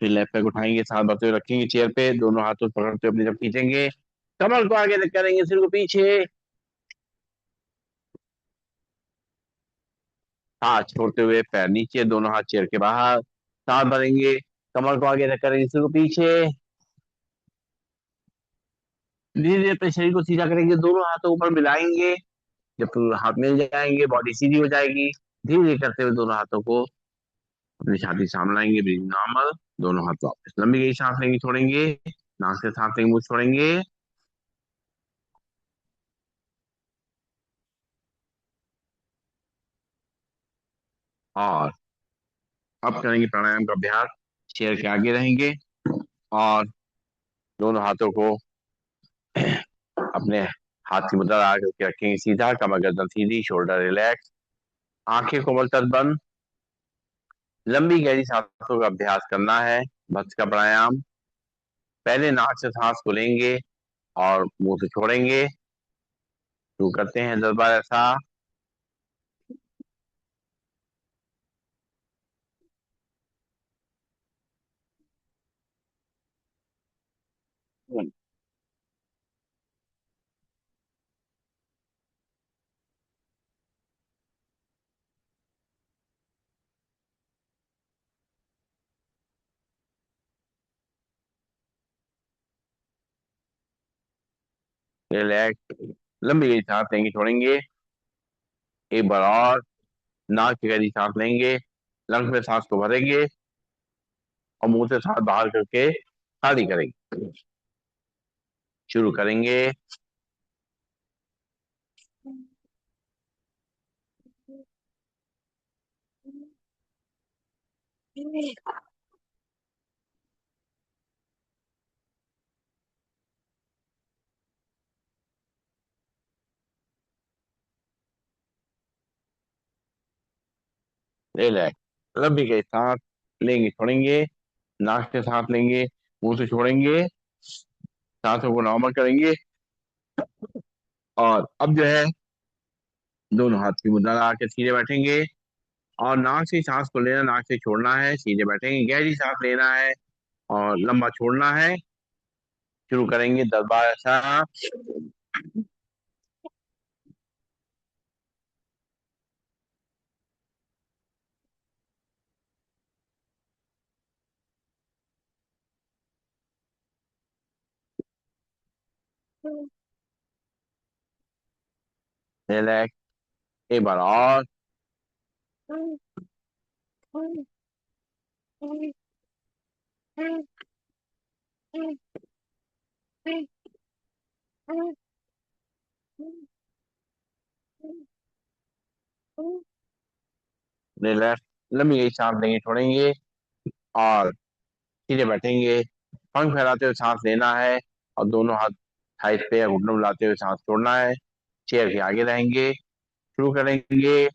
फिर लेफ्ट पैर उठाएंगे, सांस भरते हुए रखेंगे चेयर पे, दोनों हाथों से पकड़ते हुए अपनी तरफ खींचेंगे, कमर को आगे तक करेंगे, सिर को पीछे, हाथ छोड़ते हुए पैर नीचे, दोनों हाथ चेयर के बाहर, सांस भरेंगे, कमर को आगे तक करेंगे, सिर को पीछे, धीरे धीरे अपने शरीर को सीधा करेंगे, दोनों हाथों ऊपर मिलाएंगे, जब हाथ मिल जाएंगे बॉडी सीधी हो जाएगी, धीरे धीरे करते हुए दोनों हाथों को अपनी छाती सामने लाएंगे, ब्रीदिंग नॉर्मल, दोनों हाथ वापस लंबी गई सांस लेंगे, छोड़ेंगे, नाक से सांस लेंगे, मुंह से छोड़ेंगे। और अब करेंगे प्राणायाम का अभ्यास, चेयर के आगे रहेंगे और दोनों हाथों को अपने हाथ की मुद्रा लगा करके रखेंगे सीधा, कमर गर्दन सीधी, शोल्डर रिलैक्स, आंखें कोमल तक बंद। लंबी गहरी सांसों का अभ्यास करना है, भस्त्रिका का प्राणायाम। पहले नाक से सांस को लेंगे और मुंह से छोड़ेंगे। शुरू करते हैं 10 बार ऐसा। रिलैक्स, लंबी गहरी सांस लेंगे, छोड़ेंगे। एक बार और नाक की गहरी सांस लेंगे, लंग्स में सांस को भरेंगे और मुंह से सांस बाहर करके खाली करेंगे। शुरू करेंगे। रिलैक्स, लंबी गहरी सांस लेंगे, छोड़ेंगे, नाक से सांस लेंगे, मुंह से छोड़ेंगे, सांसों को नॉर्मल करेंगे। और अब जो है दोनों हाथ की मुद्रा लगा के सीधे बैठेंगे और नाक से सांस को लेना, नाक से छोड़ना है, सीधे बैठेंगे, गहरी सांस लेना है और लंबा छोड़ना है। शुरू करेंगे 10 बार ऐसा। रिलैक्स, एक बार और। रिलैक्स, लंबी गई सांस लेंगे, छोड़ेंगे और सीधे बैठेंगे। पंख फैलाते हुए सांस लेना है और दोनों हाथ थाइस पे या घुटनों में लाते हुए सांस छोड़ना है। चेयर के आगे रहेंगे। शुरू करेंगे।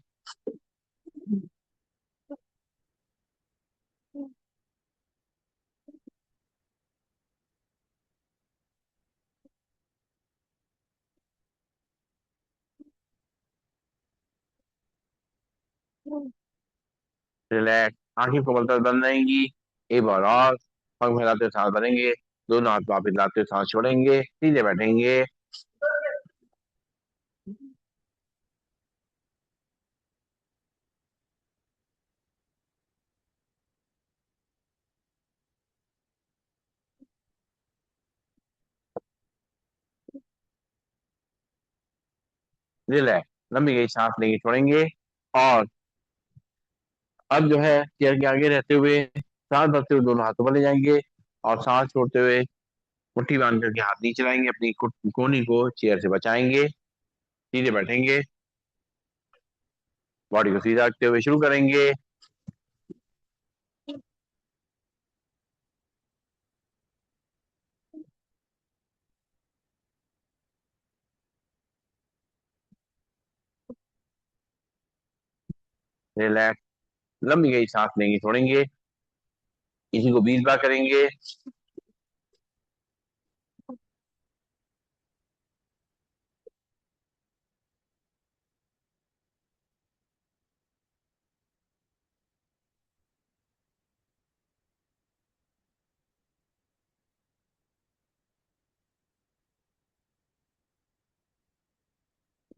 रिलैक्स, आंखें को बंद रहेंगी। एक बार और पंख फैलाते हुए सांस भरेंगे, दोनों हाथ वापिस लाते हुए सांस छोड़ेंगे, सीधे बैठेंगे। रिलैक्स, लंबी गई सांस लेंगे, छोड़ेंगे। और अब जो है चेयर के आगे रहते हुए सांस भरते हुए दोनों हाथों पर ले जाएंगे, और सांस छोड़ते हुए मुट्ठी बांध करके हाथ नीचे लाएंगे, अपनी कोहनी को चेयर से बचाएंगे, सीधे बैठेंगे, बॉडी को सीधा रखते हुए शुरू करेंगे। रिलैक्स, लंबी गई सांस लेंगे, छोड़ेंगे, इसी को 20 बार करेंगे।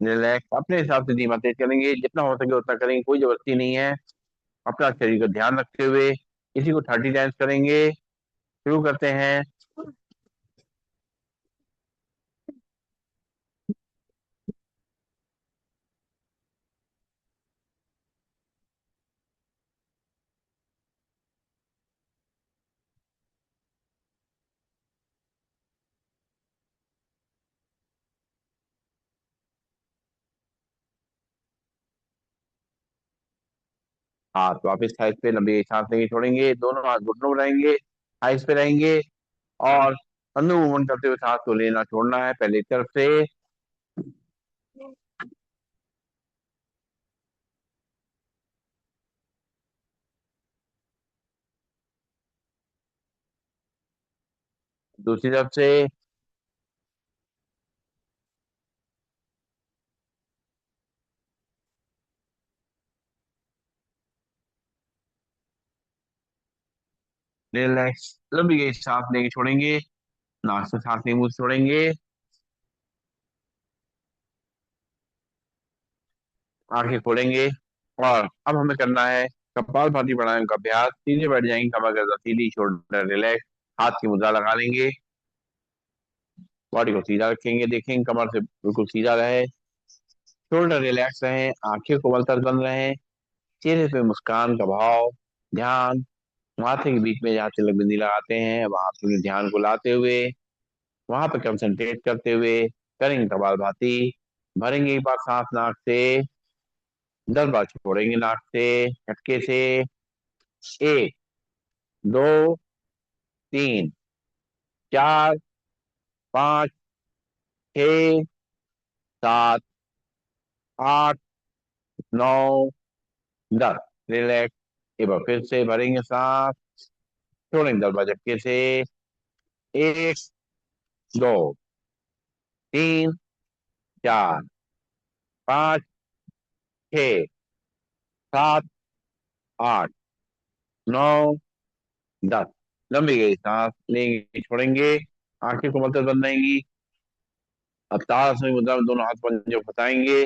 रिलैक्स, अपने हिसाब से धीमा तेज करेंगे, जितना हो सके उतना करेंगे, कोई जबरदस्ती नहीं है। अपना शरीर का ध्यान रखते हुए इसी को 30 टाइम्स करेंगे। शुरू करते हैं। हाथ वापिस थाइस पे, लंबी सांस लेंगे, छोड़ेंगे, दोनों हाथ घुटनों में रहेंगे, थाइस पे रहेंगे। और अंदर मूवमेंट करते हुए सांस को लेना छोड़ना है, पहले एक तरफ से, दूसरी तरफ से। रिलैक्स, लंबी गई सांस लेंगे, छोड़ेंगे, नाक से सांस लेंगे, मुंह से छोड़ेंगे, आंखें खोलेंगे। और अब हमें करना है कपालभाति प्राणायाम का अभ्यास। सीधे बैठ जाएंगे, कमर गर्दन सीधी, शोल्डर रिलैक्स, हाथ की मुद्रा लगा लेंगे, बॉडी को सीधा रखेंगे, देखेंगे कमर से बिल्कुल सीधा रहे, शोल्डर रिलैक्स रहे, आंखें कोमलता से बंद रहे, चेहरे पे मुस्कान का भाव, ध्यान माथे के बीच में जहाँ तिलक बिंदी लगाते हैं वहां अपने ध्यान को लाते हुए, वहां पे कंसंट्रेट करते हुए करेंगे कपालभाति। भरेंगे एक बार सांस नाक से, 10 बार छोड़ेंगे नाक से, झटके से। 1, 2, 3, 4, 5, 6, 7, 8, 9, 10। रिलैक्स, एक बार फिर से भरेंगे सांस, छोड़ेंगे 10 बार झटके से। 1, 2, 3, 4, 5, 6, 7, 8, 9, 10। लंबी गई सांस लेंगे, छोड़ेंगे, आंखें को मलते बंद रहेंगी। अब तारसमय मुद्रा में दोनों हाथ पंजे फंसाएंगे,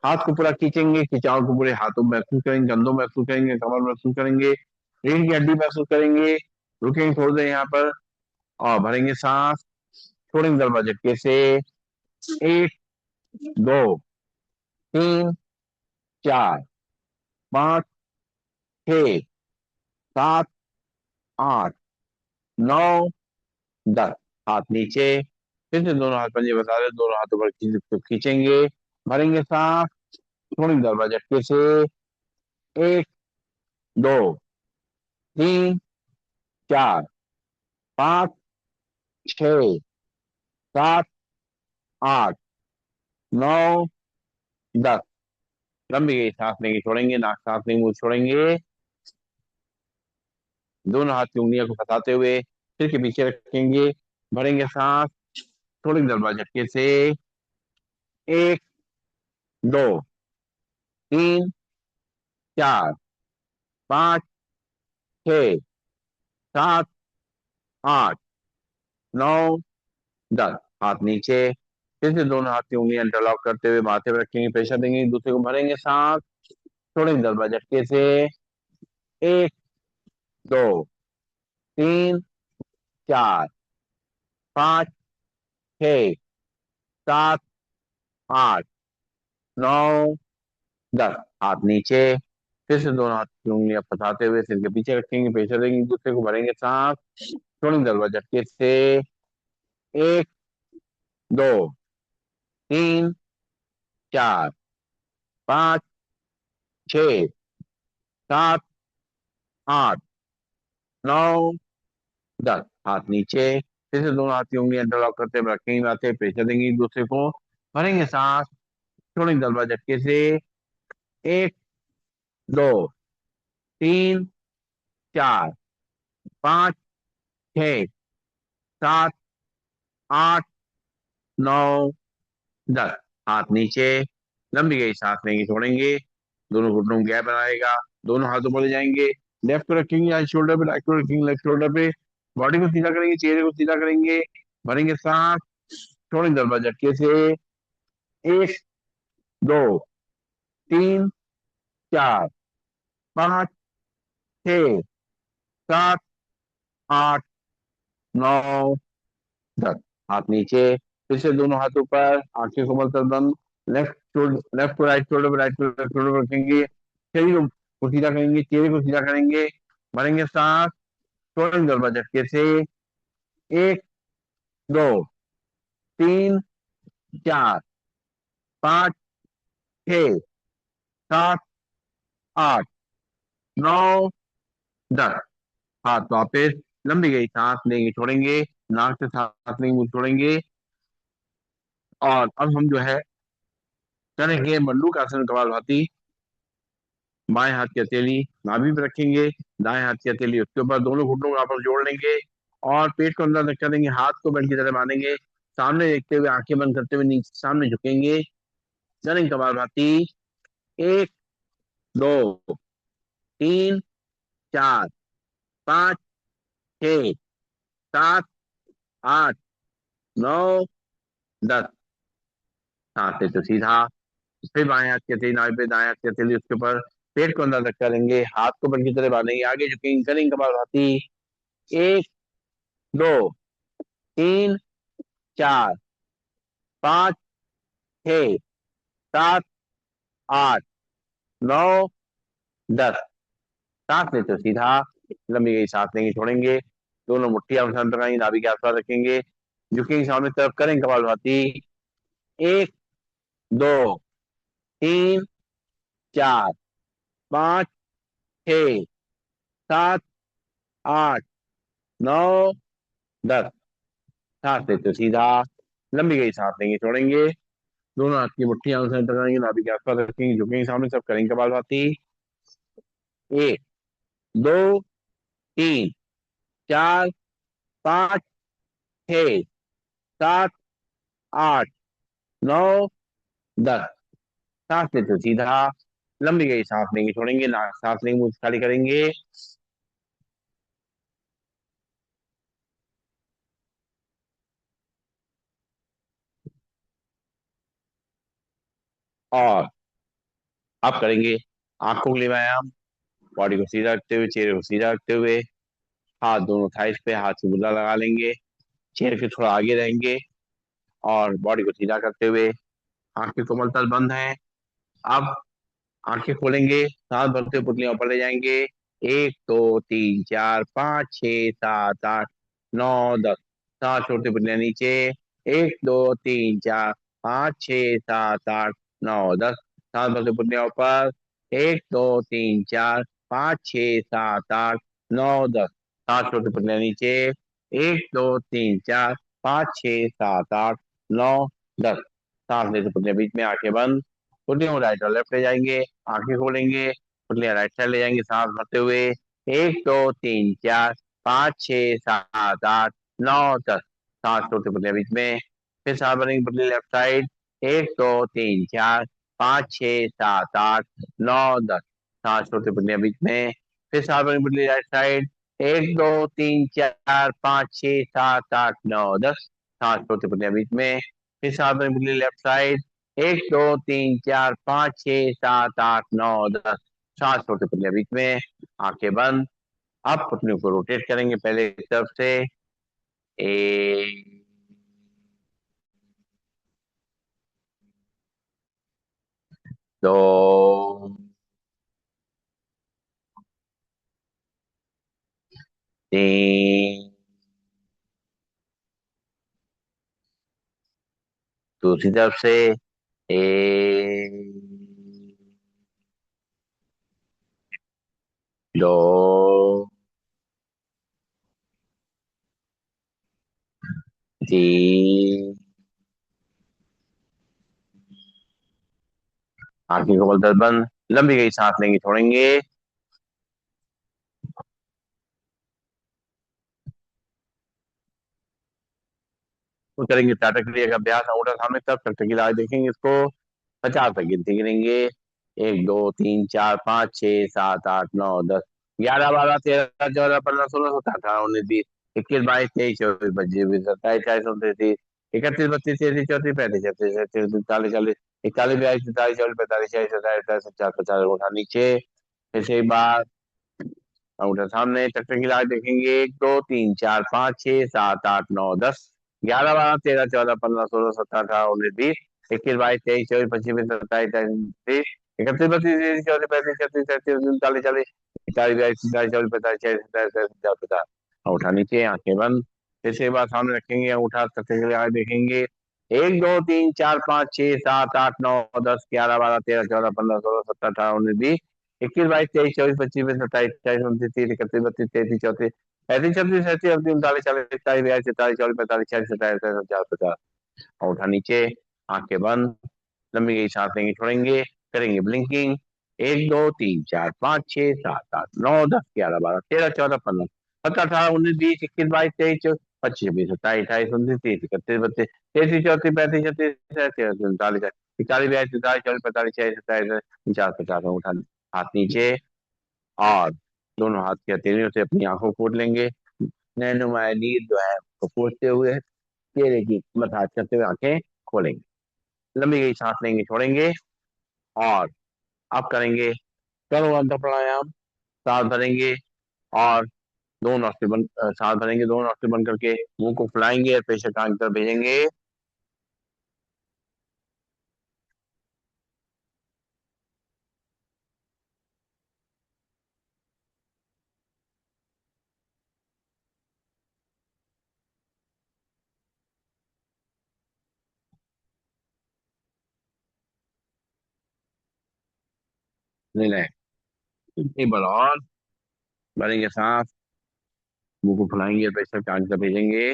हाथ को पूरा खींचेंगे, खिंचाव को पूरे हाथों में महसूस करेंगे, कंधों में महसूस करेंगे, कमर में महसूस करेंगे, रीढ़ की हड्डी महसूस करेंगे। रुकेंगे थोड़ी देर यहाँ पर, और भरेंगे सांस, छोड़ेंगे 10 बार झटके से। 1, 2, 3, 4, 5, 6, 7, 8, 9, 10। हाथ नीचे, फिर से दोनों हाथ पंजे बता रहे, दोनों हाथों पर खींचेंगे, भरेंगे सांस, छोड़ेंगे 10 बार झटके से। 1, 2, 3, 4, 5, 6, 7, 8, 9, 10। लंबी गई सांस लेंगे, छोड़ेंगे, नाक सांस लेंगे, मुंह छोड़ेंगे, दोनों हाथ की उंगलियों को फंसाते हुए सिर के पीछे रखेंगे, भरेंगे सांस, छोड़ेंगे 10 बार झटके से। 1, 2, 3, 4, 5, 6, सात, आठ, नौ, 10। हाथ नीचे। फिर से दोनों हाथ की उंगलियां इंटरलॉक करते हुए माथे पर रखेंगे, प्रेशर देंगे, एक दूसरे को भरेंगे सांस। छोड़ेंगे 10 बार झटके से। एक, दो, तीन, चार, पाँच, छः, सात, आठ, नौ, 10। हाथ नीचे। फिर से दोनों हाथ की उंगलियां फंसाते हुए सिर के पीछे रखेंगे, प्रेशर देंगे, एक दूसरे को भरेंगे सांस। छोड़ेंगे 10 बार झटके से। एक, दो, तीन, चार, पाँच, छः, सात, आठ, नौ, 10। हाथ नीचे। फिर से दोनों हाथ की उंगलियां इंटरलॉक करते हुए रखेंगे, माथे प्रेशर देंगे, एक दूसरे को भरेंगे सांस। छोड़ेंगे 10 बार झटके से। एक, दो, तीन, चार, पाँच, छः, सात, आठ, नौ, 10। हाथ नीचे। लंबी गई सांस लेंगे, छोड़ेंगे। दोनों घुटनों में गैप बनाएगा। दोनों हाथों पर ले जाएंगे। लेफ्ट को रखेंगे राइट शोल्डर पे, राइट को रखेंगे लेफ्ट शोल्डर पे। बॉडी को सीधा करेंगे, चेहरे को सीधा करेंगे। भरेंगे सांस। छोड़ेंगे 10 बार झटके से। एक, दो, तीन, चार, पाँच, छः, सात, आठ, नौ, 10। हाथ नीचे। फिर से दोनों हाथों पर, आंखें को मलकर बंद। लेफ्ट को राइट शोल्डर पर, राइट को लेफ्ट शोल्डर पर रखेंगे। शरीर को सीधा करेंगे, चेहरे को सीधा करेंगे। भरेंगे सांस। छोड़ेंगे 10 बार झटके से। एक, दो, तीन, चार, पाँच, छः, सात, आठ, नौ, 10। हाथ वापिस। लंबी गई सांस लेंगे, छोड़ेंगे। नाक से सांस लेंगे, मुंह छोड़ेंगे। और अब हम जो है करेंगे मंडूकासन कपालभाति। बाएं हाथ की हथेली नाभि पे रखेंगे, दाएं हाथ की हथेली उसके ऊपर, दोनों घुटनों को आपस में जोड़ लेंगे। और पेट को अंदर धक्का देंगे, हाथ को बेल्ट की तरह बांधेंगे। सामने देखते हुए, आंखें बंद करते हुए नीचे सामने झुकेंगे। करेंगे कपालभाति। एक, दो, तीन, चार, पाँच, छः, सात, आठ, नौ, 10। सांस ले तो सीधा। फिर बाएं हाथ की हथेली नाभि पे, दाएं हाथ की हथेली उसके ऊपर। पेट को अंदर धक्का देंगे, हाथ को बेल्ट की तरह बांधेंगे, आगे झुकेंगे। करेंगे कपालभाति। एक, दो, तीन, चार, पाँच, छः, सात, आठ, नौ, 10। सांस लेते हो सीधा। लंबी गई सांस लेंगे, छोड़ेंगे। दोनों मुट्ठियां अपने साथ लगाएंगे, नाभि के आसपास रखेंगे। झुकेंगे सामने की तरफ। करेंगे कपालभाति। एक, दो, तीन, चार, पाँच, छः, सात, आठ, नौ, 10। सांस लेते हो सीधा। लंबी गई सांस लेंगे, छोड़ेंगे। दोनों हाथ की मुट्ठियां अपने साथ लगाएंगे, नाभि के आसपास रखेंगे। झुकेंगे सामने सब। करेंगे कपालभाति। एक, दो, तीन, चार, पाँच, छः, सात, आठ, नौ, 10। सांस लेते हो सीधा। लंबी गई सांस लेंगे, छोड़ेंगे। नाक सांस लेंगे, मुंह खाली करेंगे। और अब करेंगे आंखों के लिए व्यायाम। बॉडी को सीधा रखते हुए, चेहरे को सीधा रखते हुए, हाथ दोनों थाइस पे, हाथ से मुद्रा लगा लेंगे। चेहरे के थोड़ा आगे रहेंगे। और बॉडी को सीधा करते हुए, आंखें कोमल तल बंद है। अब आंखें खोलेंगे, सांस भरते हुए पुतलियां ऊपर ले जाएंगे। एक, दो, तीन, चार, पाँच, छः, सात, आठ, नौ, 10। सांस छोड़ते पुतलियां नीचे। एक, दो, तीन, चार, पाँच, छः, सात, आठ, नौ, 10। सांस भरते पुतलियां ऊपर। एक, दो, तीन, चार, पाँच, छः, सात, आठ, नौ, 10। सांस छोड़ते पुतलियां नीचे। एक, दो, तीन, चार, पाँच, छः, सात, आठ, नौ, 10। सांस लेते पुतलियां बीच में, आंखें बंद। पुतलियों को राइट और लेफ्ट ले जाएंगे। आंखें खोलेंगे। पुतलियां राइट साइड ले जाएंगे, सांस भरते हुए। एक, दो, तीन, चार, पाँच, छः, सात, आठ, नौ, 10। सांस छोड़ते पुतलियां बीच में। फिर सांस भरेंगे पुतली लेफ्ट साइड। एक, दो, तीन, चार, पाँच, छः, सात, आठ, नौ, 10। सांस छोड़ते पुतलियां बीच में। फिर सांस भरेंगे पुतली राइट साइड। एक दो तीन चार पाँच छः सात आठ नौ दस। सांस छोड़ते पतलियां बीच में। फिर सांस भरने के लिए लेफ्ट साइड। एक दो तीन चार पाँच छः सात आठ नौ दस। सांस छोड़ते पतलियां बीच में। आंखें बंद। अब पतलियों को रोटेट करेंगे पहले की तरफ से। एक, दो, तीन। दूसरी तरफ से। एक, दो, तीन। आंखें को बल बंद। लंबी गई सांस लेंगे छोड़ेंगे। तो करेंगे टाटा क्रिया का अभ्यास। अंगूठा सामने तरफ टकटकी की लाइट देखेंगे इसको। 50 तक गिनती गिनेंगे। एक दो तीन चार पाँच छः सात आठ नौ दस 11 12 13 14 15 16 17 18 19 20 21 22 23 24 25 26 27 28 29 30 31 32 33 34 35 36 37 39 40 41 42 43 44 45 46 47 48 50 उठा नीचे। फिर से एक बार। अंगूठा सामने चक्कर की लाइट देखेंगे। एक दो तीन चार पाँच छः सात आठ नौ दस 11 12 13 14 15 16 17 18 19 20 21 22 23 24 25 26 27 28 31 32 33 34 35 36 37 39 40 41 42 43 44 45 46 47 50 50। अंगूठा नीचे आंखें बंद। फिर से एक बार सामने रखेंगे। अंगूठा चक्कर की लाइट देखेंगे। एक दो तीन चार पाँच छः सात आठ नौ दस 11 12 13 14 15 16 17 18 19 20 21 22 23 24 25 27 28 29 30 31 32 33 34 35 36 37 38 39 40 41 42 43 44 45 46 47 48 50। अंगूठा नीचे आंखें बंद। लंबी गई सांस लेंगे छोड़ेंगे। करेंगे ब्लिंकिंग। एक दो तीन चार पाँच छः सात आठ नौ दस 11 12 13 14 15 17 18 19 20 21 22 23 24 25 26 27 28 29 30 31 32 33 34 35 36 37 39 41 42 43 44 45 46 47 50 50। उठा हाथ नीचे। और दोनों हाथ की हथेलियों से अपनी आंखों को पोंछ लेंगे। नैनुमा नीर जो है उसको पोंछते हुए चेहरे की मसाज करते हुए आंखें खोलेंगे। लंबी गई सांस लेंगे छोड़ेंगे। और अब करेंगे करो अंतर प्राणायाम। सांस भरेंगे। और सांस भरेंगे दोनों नौकरी बंद करके मुंह को फुलाएंगे और प्रेशर टांग की तरफ भेजेंगे। नहीं नहीं। एक बार और भरेंगे सांस। मुंह को फुलाएंगे और प्रेशर टांग की तरफ भेजेंगे।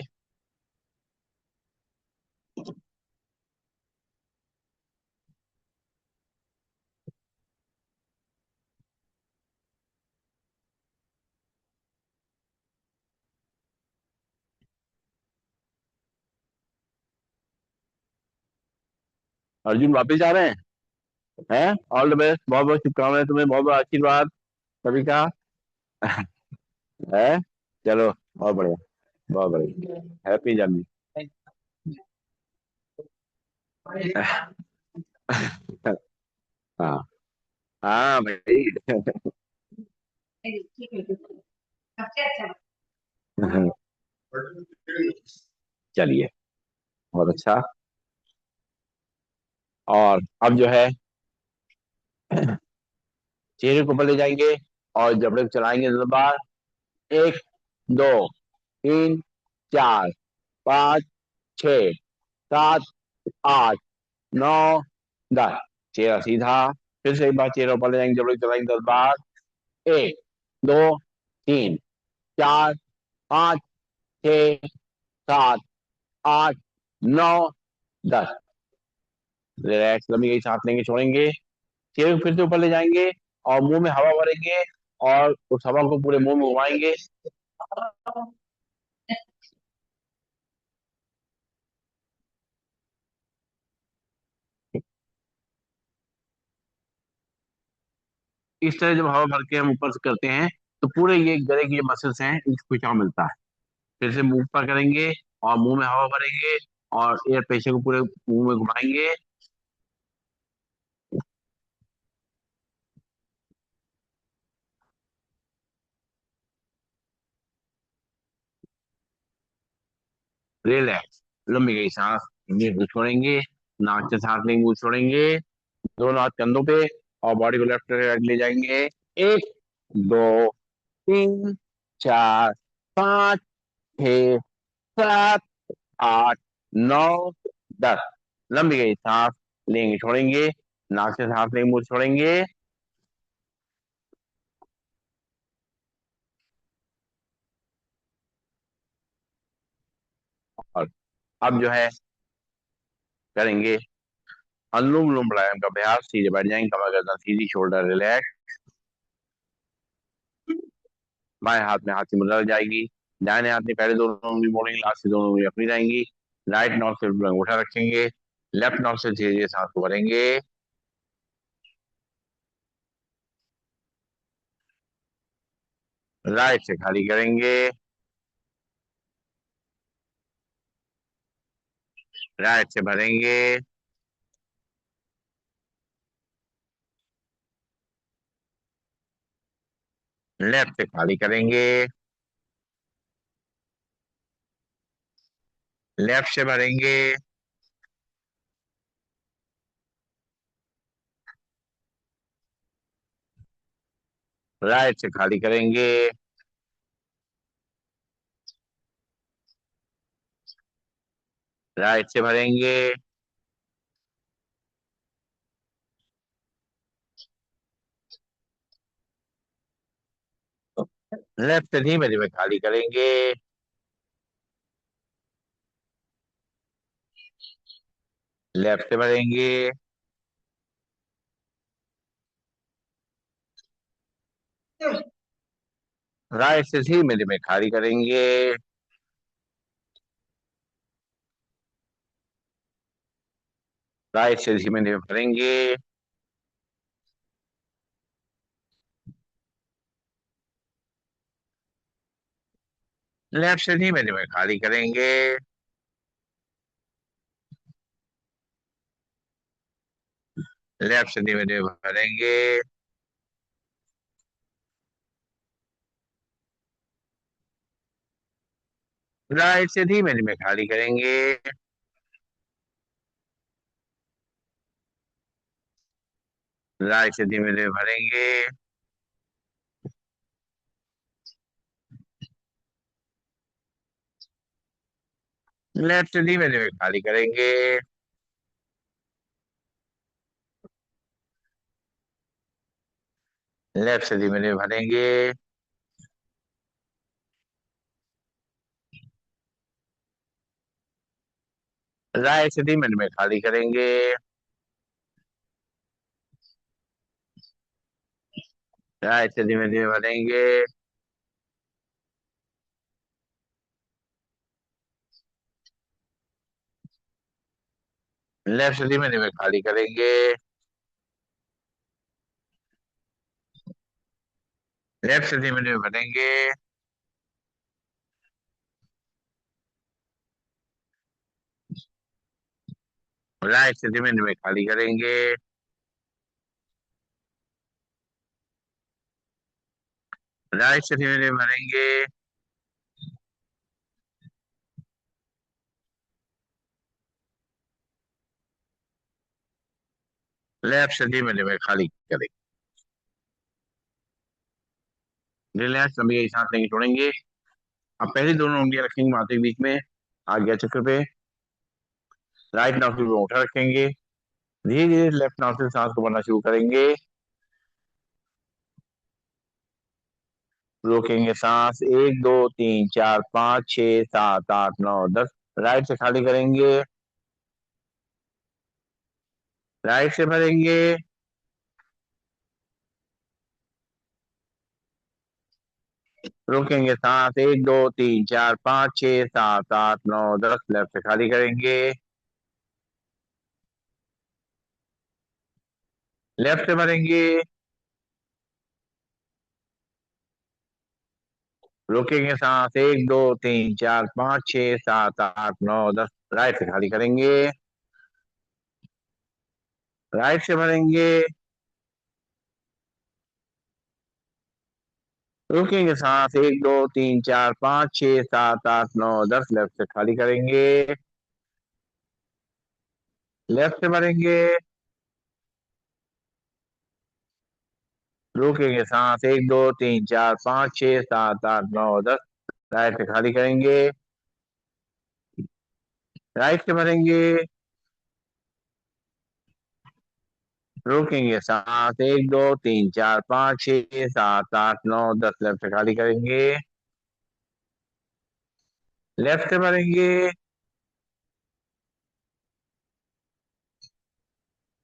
अर्जुन वापिस जा रहे हैं। All the best. बहुत बहुत शुभकामनाएं तुम्हें। बहुत बहुत आशीर्वाद सभी का है। चलो बहुत बढ़िया। बहुत बढ़िया। Happy journey. हाँ। हाँ भाई। चलिए बहुत अच्छा। और अब जो है चेहरे को ऊपर ले जाएंगे और जबड़े को चलाएंगे 10 बार। एक दो तीन चार पाँच छः सात आठ नौ दस। चेहरा सीधा। फिर से एक बार चेहरा ऊपर ले जाएंगे जबड़े को चलाएंगे 10 बार। एक दो तीन चार पाँच छः सात आठ नौ दस। रिलैक्स। लंबी गई सांस लेंगे छोड़ेंगे। चेहरे को फिर से ऊपर ले जाएंगे और मुंह में हवा भरेंगे और उस हवा को पूरे मुंह में घुमाएंगे। इस तरह जब हवा भर के हम ऊपर से करते हैं तो पूरे ये गले की जो मसल्स हैं इसको खिंचाव मिलता है। फिर से मुंह पर करेंगे और मुंह में हवा भरेंगे और एयर प्रेशर को पूरे मुंह में घुमाएंगे। रिलैक्स, लंबी गई सांस, मुंह छोड़ेंगे, नाक से सांस लेंगे, मुंह छोड़ेंगे, दोनों हाथ कंधों पे और बॉडी को लेफ्ट राइट ले जाएंगे। एक, दो, तीन, चार, पाँच, छः, सात, आठ, नौ, 10। लंबी गई सांस लेंगे, छोड़ेंगे, नाक से सांस लेंगे, मुंह छोड़ेंगे। और अब जो है करेंगे अनुलोम विलोम प्राणायाम का अभ्यास। सीधे बैठ जाएंगे, कमर गर्दन सीधी, शोल्डर रिलैक्स। बाएं हाथ में हाथ की मुद्रा लग जाएगी। दाहिने हाथ में पहले दोनों उंगली मोड़ेंगे, लास्ट से दोनों उंगली अपनी रहेंगी। राइट नॉट से अंगूठा रखेंगे। लेफ्ट नॉट से धीरे धीरे सांस को भरेंगे। राइट से खाली करेंगे। राइट से भरेंगे। लेफ्ट से खाली करेंगे। लेफ्ट से भरेंगे। राइट से खाली करेंगे। राइट से भरेंगे। लेफ्ट से धीमे धीमे खाली करेंगे। लेफ्ट से भरेंगे। राइट से धीमे धीमे खाली करेंगे। राइट से धीमे धीमे भरेंगे। लेफ्ट से धीमे धीमे खाली करेंगे। लेफ्ट से धीमे धीमे भरेंगे। राइट से धीमे धीमे खाली करेंगे। राइट से धीमे धीमे भरेंगे। लेफ्ट से धीमे धीमे खाली करेंगे। लेफ्ट से धीमे धीमे भरेंगे। राइट से धीमे धीमे खाली करेंगे। राइट से धीमे धीमे भरेंगे। लेफ्ट से धीमे धीमे खाली करेंगे। लेफ्ट से धीमे धीमे भरेंगे। राइट से धीमे धीमे खाली करेंगे। राइट से धीमे धीमे भरेंगे। लेफ्ट से धीमे धीमे खाली करेंगे। रिलैक्स, लंबी सांस लेंगे, छोड़ेंगे। अब पहली दोनों उंगलियां रखेंगे माथे के बीच में, आज्ञा चक्र पे। राइट नॉस्ट्रिल पे उठा रखेंगे। धीरे धीरे लेफ्ट नॉस्ट्रिल सांस को भरना शुरू करेंगे। रोकेंगे सांस, एक, दो, तीन, चार, पाँच, छः, सात, आठ, नौ, 10। राइट से खाली करेंगे। राइट से भरेंगे। रोकेंगे सांस, एक, दो, तीन, चार, पाँच, छः, सात, आठ, नौ, 10। लेफ्ट से खाली करेंगे। लेफ्ट से भरेंगे। रोकेंगे सांस, 1 2 3 4 5 6 7 8 9 10। राइट से खाली करेंगे, राइट से भरेंगे, रोकेंगे सांस, 1 2 3 4 5 6 7 8 9 10। लेफ्ट से खाली करेंगे, लेफ्ट से भरेंगे, रोकेंगे सांस, 1 2 3 4 5 6 7 8 9 10। राइट से खाली करेंगे, राइट से भरेंगे, रोकेंगे सांस, 1 2 3 4 5 6 7 8 9 10। लेफ्ट से खाली करेंगे, लेफ्ट से भरेंगे,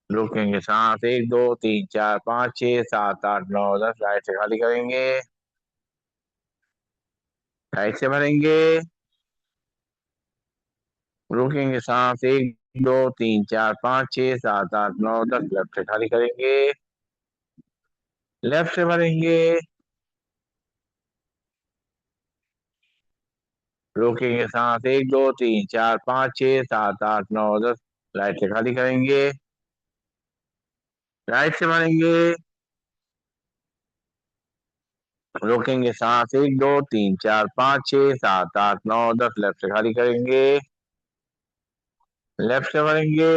रोकेंगे सांस, 1 2 3 4 5 6 7 8 9 10। राइट से खाली करेंगे, राइट से भरेंगे, रोकेंगे सांस, 1 2 3 4 5 6 7 8 9 10। लेफ्ट से खाली करेंगे, लेफ्ट से भरेंगे, रोकेंगे सांस, 1 2 3 4 5 6 7 8 9 10। राइट से खाली करेंगे, राइट से भरेंगे, रोकेंगे सांस, 1 2 3 4 5 6 7 8 9 10। लेफ्ट से खाली करेंगे, लेफ्ट से भरेंगे,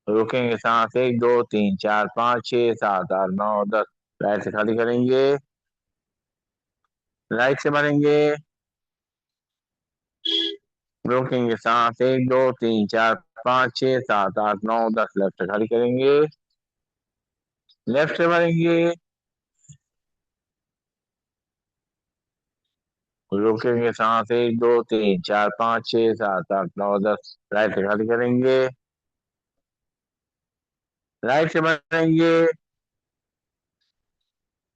रोकेंगे सांस, 1 2 3 4 5 6 7 8 9 10। राइट से खाली करेंगे, राइट से भरेंगे, रोकेंगे सांस, 1 2 3 4 5 6 7 8 9 10। लेफ्ट से खाली करेंगे, लेफ्ट से भरेंगे, रोकेंगे सांस, 1 2 3 4 5 6 7 8 9 10। राइट से खाली करेंगे, राइट से भरेंगे,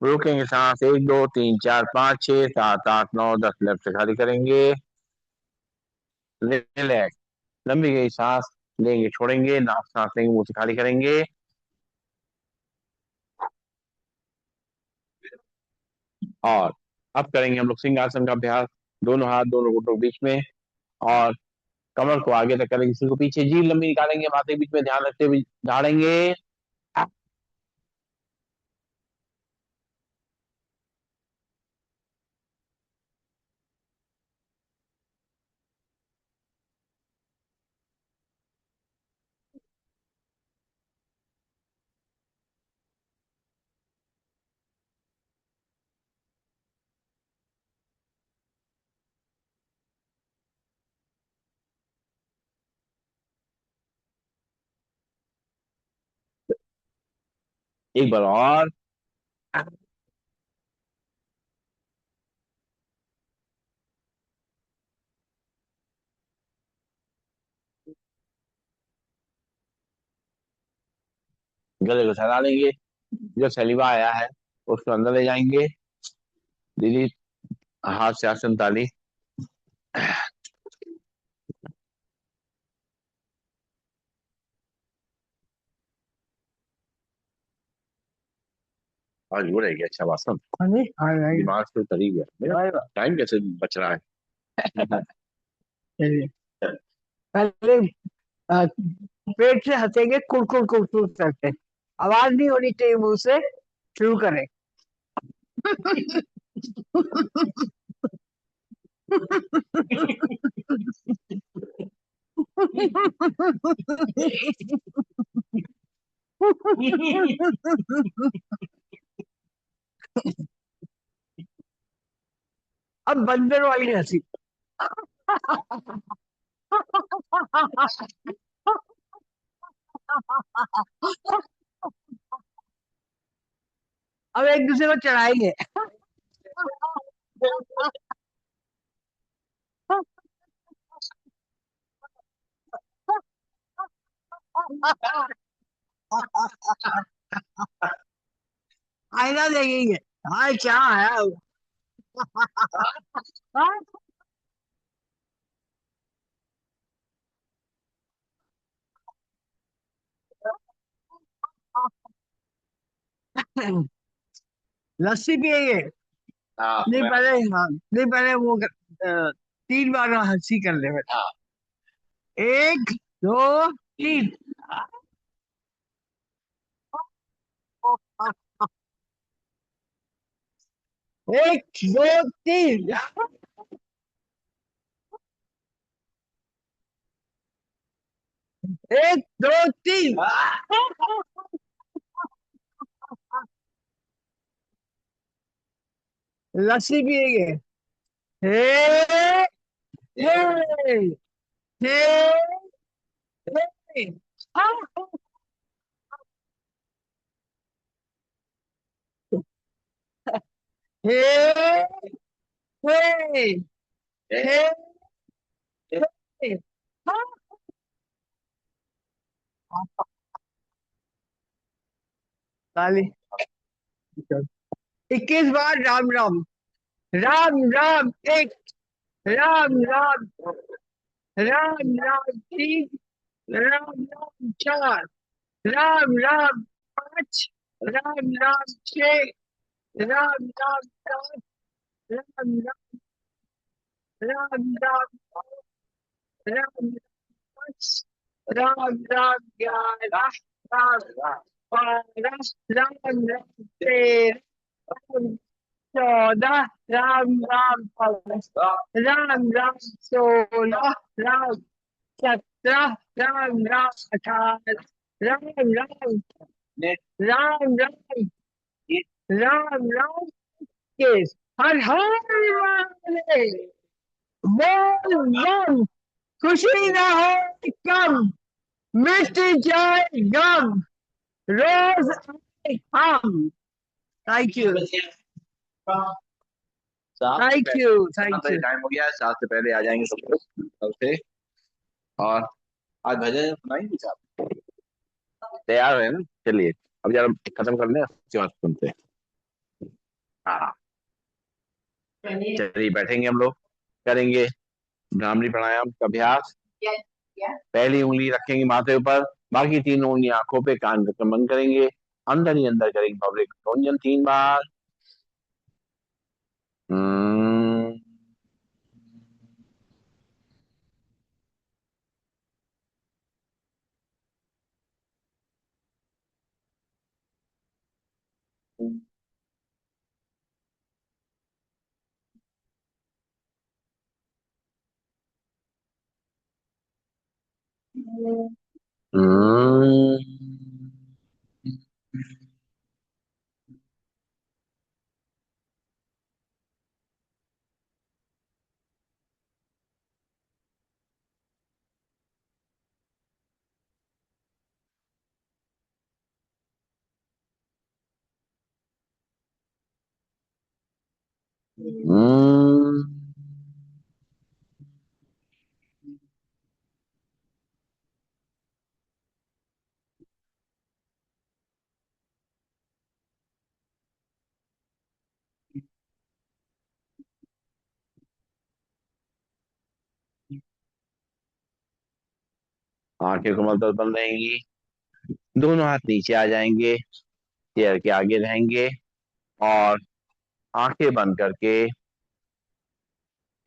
रोकेंगे सांस, 1 2 3 4 5 6 7 8 9 10। लेफ्ट से खाली करेंगे, रिलैक्स, लंबी गई सांस लेंगे, छोड़ेंगे, नाक सांस लेंगे, मुंह से खाली करेंगे। और अब करेंगे हम लोग सिंहासन का अभ्यास। दोनों हाथ दोनों घुटनों के बीच में, और कमर को आगे तक करेंगे, सिर को पीछे, जीभ लंबी निकालेंगे, माथे के बीच में ध्यान रखते हुए झाड़ेंगे। एक बार और, गले को सहला लेंगे, जो सलीवा आया है उसको अंदर ले जाएंगे। दीदी, हाथ से आसन ताली। आज वो रह गया अच्छा वासन, हाँ जी, हाँ जी, दिमाग से उतर ही गया मेरा। टाइम कैसे बच रहा है? चलिए। पहले अ, पेट से हंसेंगे, कुड़कुड़ कुड़कुड़ करके, आवाज नहीं होनी चाहिए मुंह से। शुरू करें। अब बंदर वाली हंसी। अब एक दूसरे को चढ़ाएंगे। आईना देखेंगे, हाँ क्या है। लस्सी पियेंगे? हाँ नहीं मैं। पहले, हाँ नहीं पहले वो 3 बार हंसी कर ले बेटा। हाँ। 1 2 3। एक दो तीन। 1 2 3। लस्सी पियेंगे? हे हे हे हे। हे हे हे हे। ताली। 21 बार राम राम। राम राम एक। राम राम। राम राम तीन। राम राम चार। राम राम पांच। राम राम छह। राम राम सात। राम राम। राम राम राम पांच। राम राम 11। राम राम 12। राम राम 13। राम 14। राम राम 15। राम राम 16। राम 17। राम राम 18। राम राम। राम राम। राम राम के। हर हर महादेव। बोल बम। खुशी ना हो कम। मिट जाए गम। रोज आए हम। Thank you. सात से थैंक पहले, यू। सात थैंक बजे यू। टाइम हो गया है, 7 से पहले आ जाएंगे सब लोग कल से। और आज भजन सुनाएंगे साहब, तैयार है ना? चलिए अब जरा खत्म कर लें, उसके बाद सुनते हैं। हाँ चलिए बैठेंगे हम लोग, करेंगे भ्रामरी प्राणायाम का अभ्यास। पहली उंगली रखेंगे माथे ऊपर, बाकी 3 उंगली आंखों पे, कान का बंद करेंगे, अंदर ही अंदर करेंगे पब्लिक भोजन 3 बार। हम्म, हम्म, हम्म, आंखें कोमल तो बंद रहेंगी, दोनों हाथ नीचे आ जाएंगे, चेयर के आगे रहेंगे, और आंखें बंद करके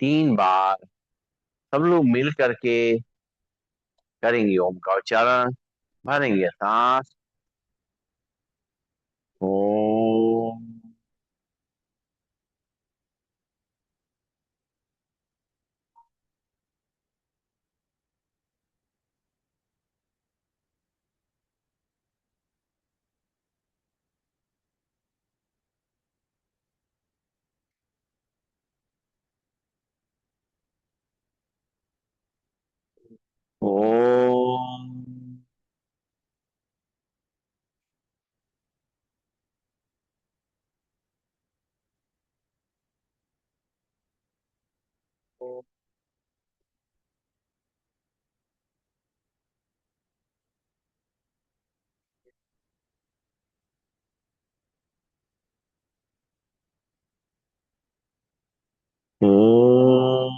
3 बार सब लोग मिल करके करेंगे ओम का उच्चारण, भरेंगे सांस। ओम। ओम। ओम।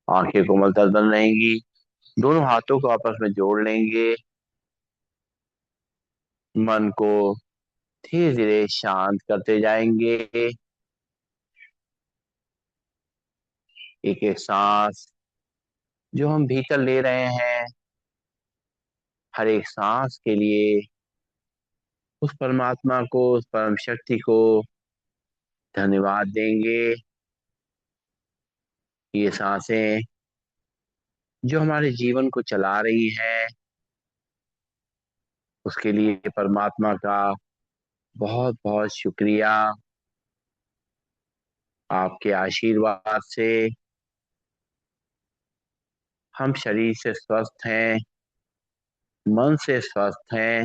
आंखें कोमलता बंद रहेंगी। दोनों हाथों को आपस में जोड़ लेंगे। मन को धीरे धीरे शांत करते जाएंगे। एक एक सांस जो हम भीतर ले रहे हैं, हर एक सांस के लिए उस परमात्मा को, उस परम शक्ति को धन्यवाद देंगे। ये सांसें जो हमारे जीवन को चला रही हैं, उसके लिए परमात्मा का बहुत बहुत शुक्रिया। आपके आशीर्वाद से हम शरीर से स्वस्थ हैं, मन से स्वस्थ हैं।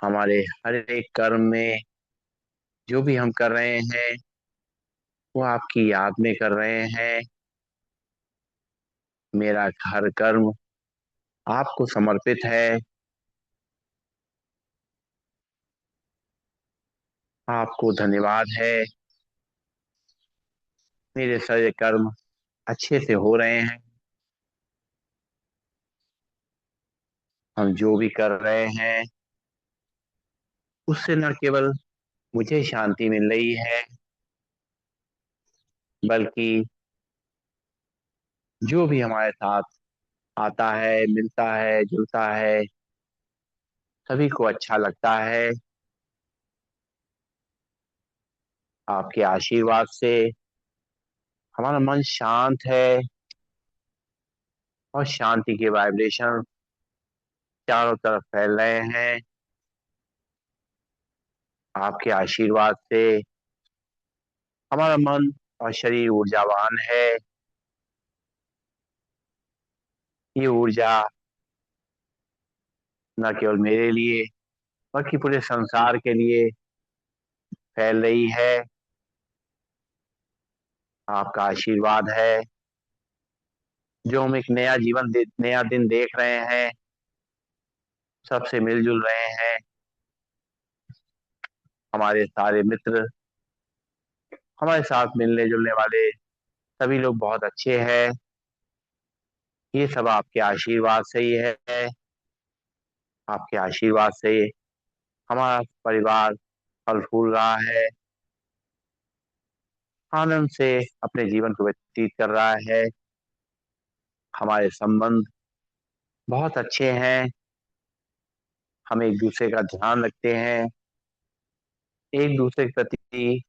हमारे हर एक कर्म में जो भी हम कर रहे हैं वो आपकी याद में कर रहे हैं। मेरा हर कर्म आपको समर्पित है। आपको धन्यवाद है। मेरे सारे कर्म अच्छे से हो रहे हैं। हम जो भी कर रहे हैं उससे न केवल मुझे शांति मिल रही है, बल्कि जो भी हमारे साथ आता है, मिलता है, जुलता है, सभी को अच्छा लगता है। आपके आशीर्वाद से हमारा मन शांत है और शांति के वाइब्रेशन चारों तरफ फैल रहे हैं। आपके आशीर्वाद से हमारा मन और शरीर ऊर्जावान है। ये ऊर्जा न केवल मेरे लिए बल्कि पूरे संसार के लिए फैल रही है। आपका आशीर्वाद है। जो हम एक नया नया दिन देख रहे हैं, सबसे मिलजुल रहे हैं। हमारे सारे मित्र, हमारे साथ मिलने जुलने वाले सभी लोग बहुत अच्छे हैं। ये सब आपके आशीर्वाद से ही है। आपके आशीर्वाद से हमारा परिवार फल फूल रहा है, आनंद से अपने जीवन को व्यतीत कर रहा है। हमारे संबंध बहुत अच्छे हैं। हम एक दूसरे का ध्यान रखते हैं। एक दूसरे के प्रति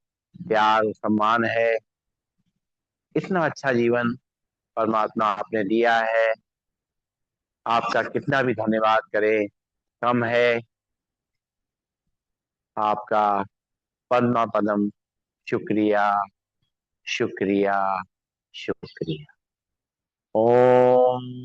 प्यार और सम्मान है। इतना अच्छा जीवन परमात्मा आपने दिया है। आपका कितना भी धन्यवाद करें कम है। आपका पद्मा पदम शुक्रिया, शुक्रिया, शुक्रिया। ओम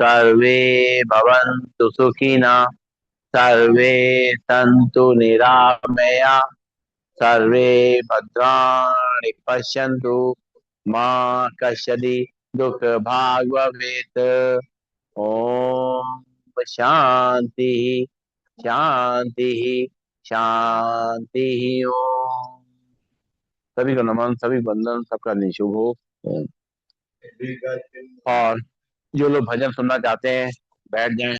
सर्वे भवन्तु सुखिनः, सर्वे सन्तु निरामया, सर्वे भद्राणि पश्यन्तु, मा कश्चित् दुःखभाग् भवेत्। ओम शांति, शांति, शांति। ओम। सभी को नमन, सभी को वंदन, सबका दिन शुभ हो। ओम। और जो लोग भजन सुनना चाहते हैं बैठ जाएं।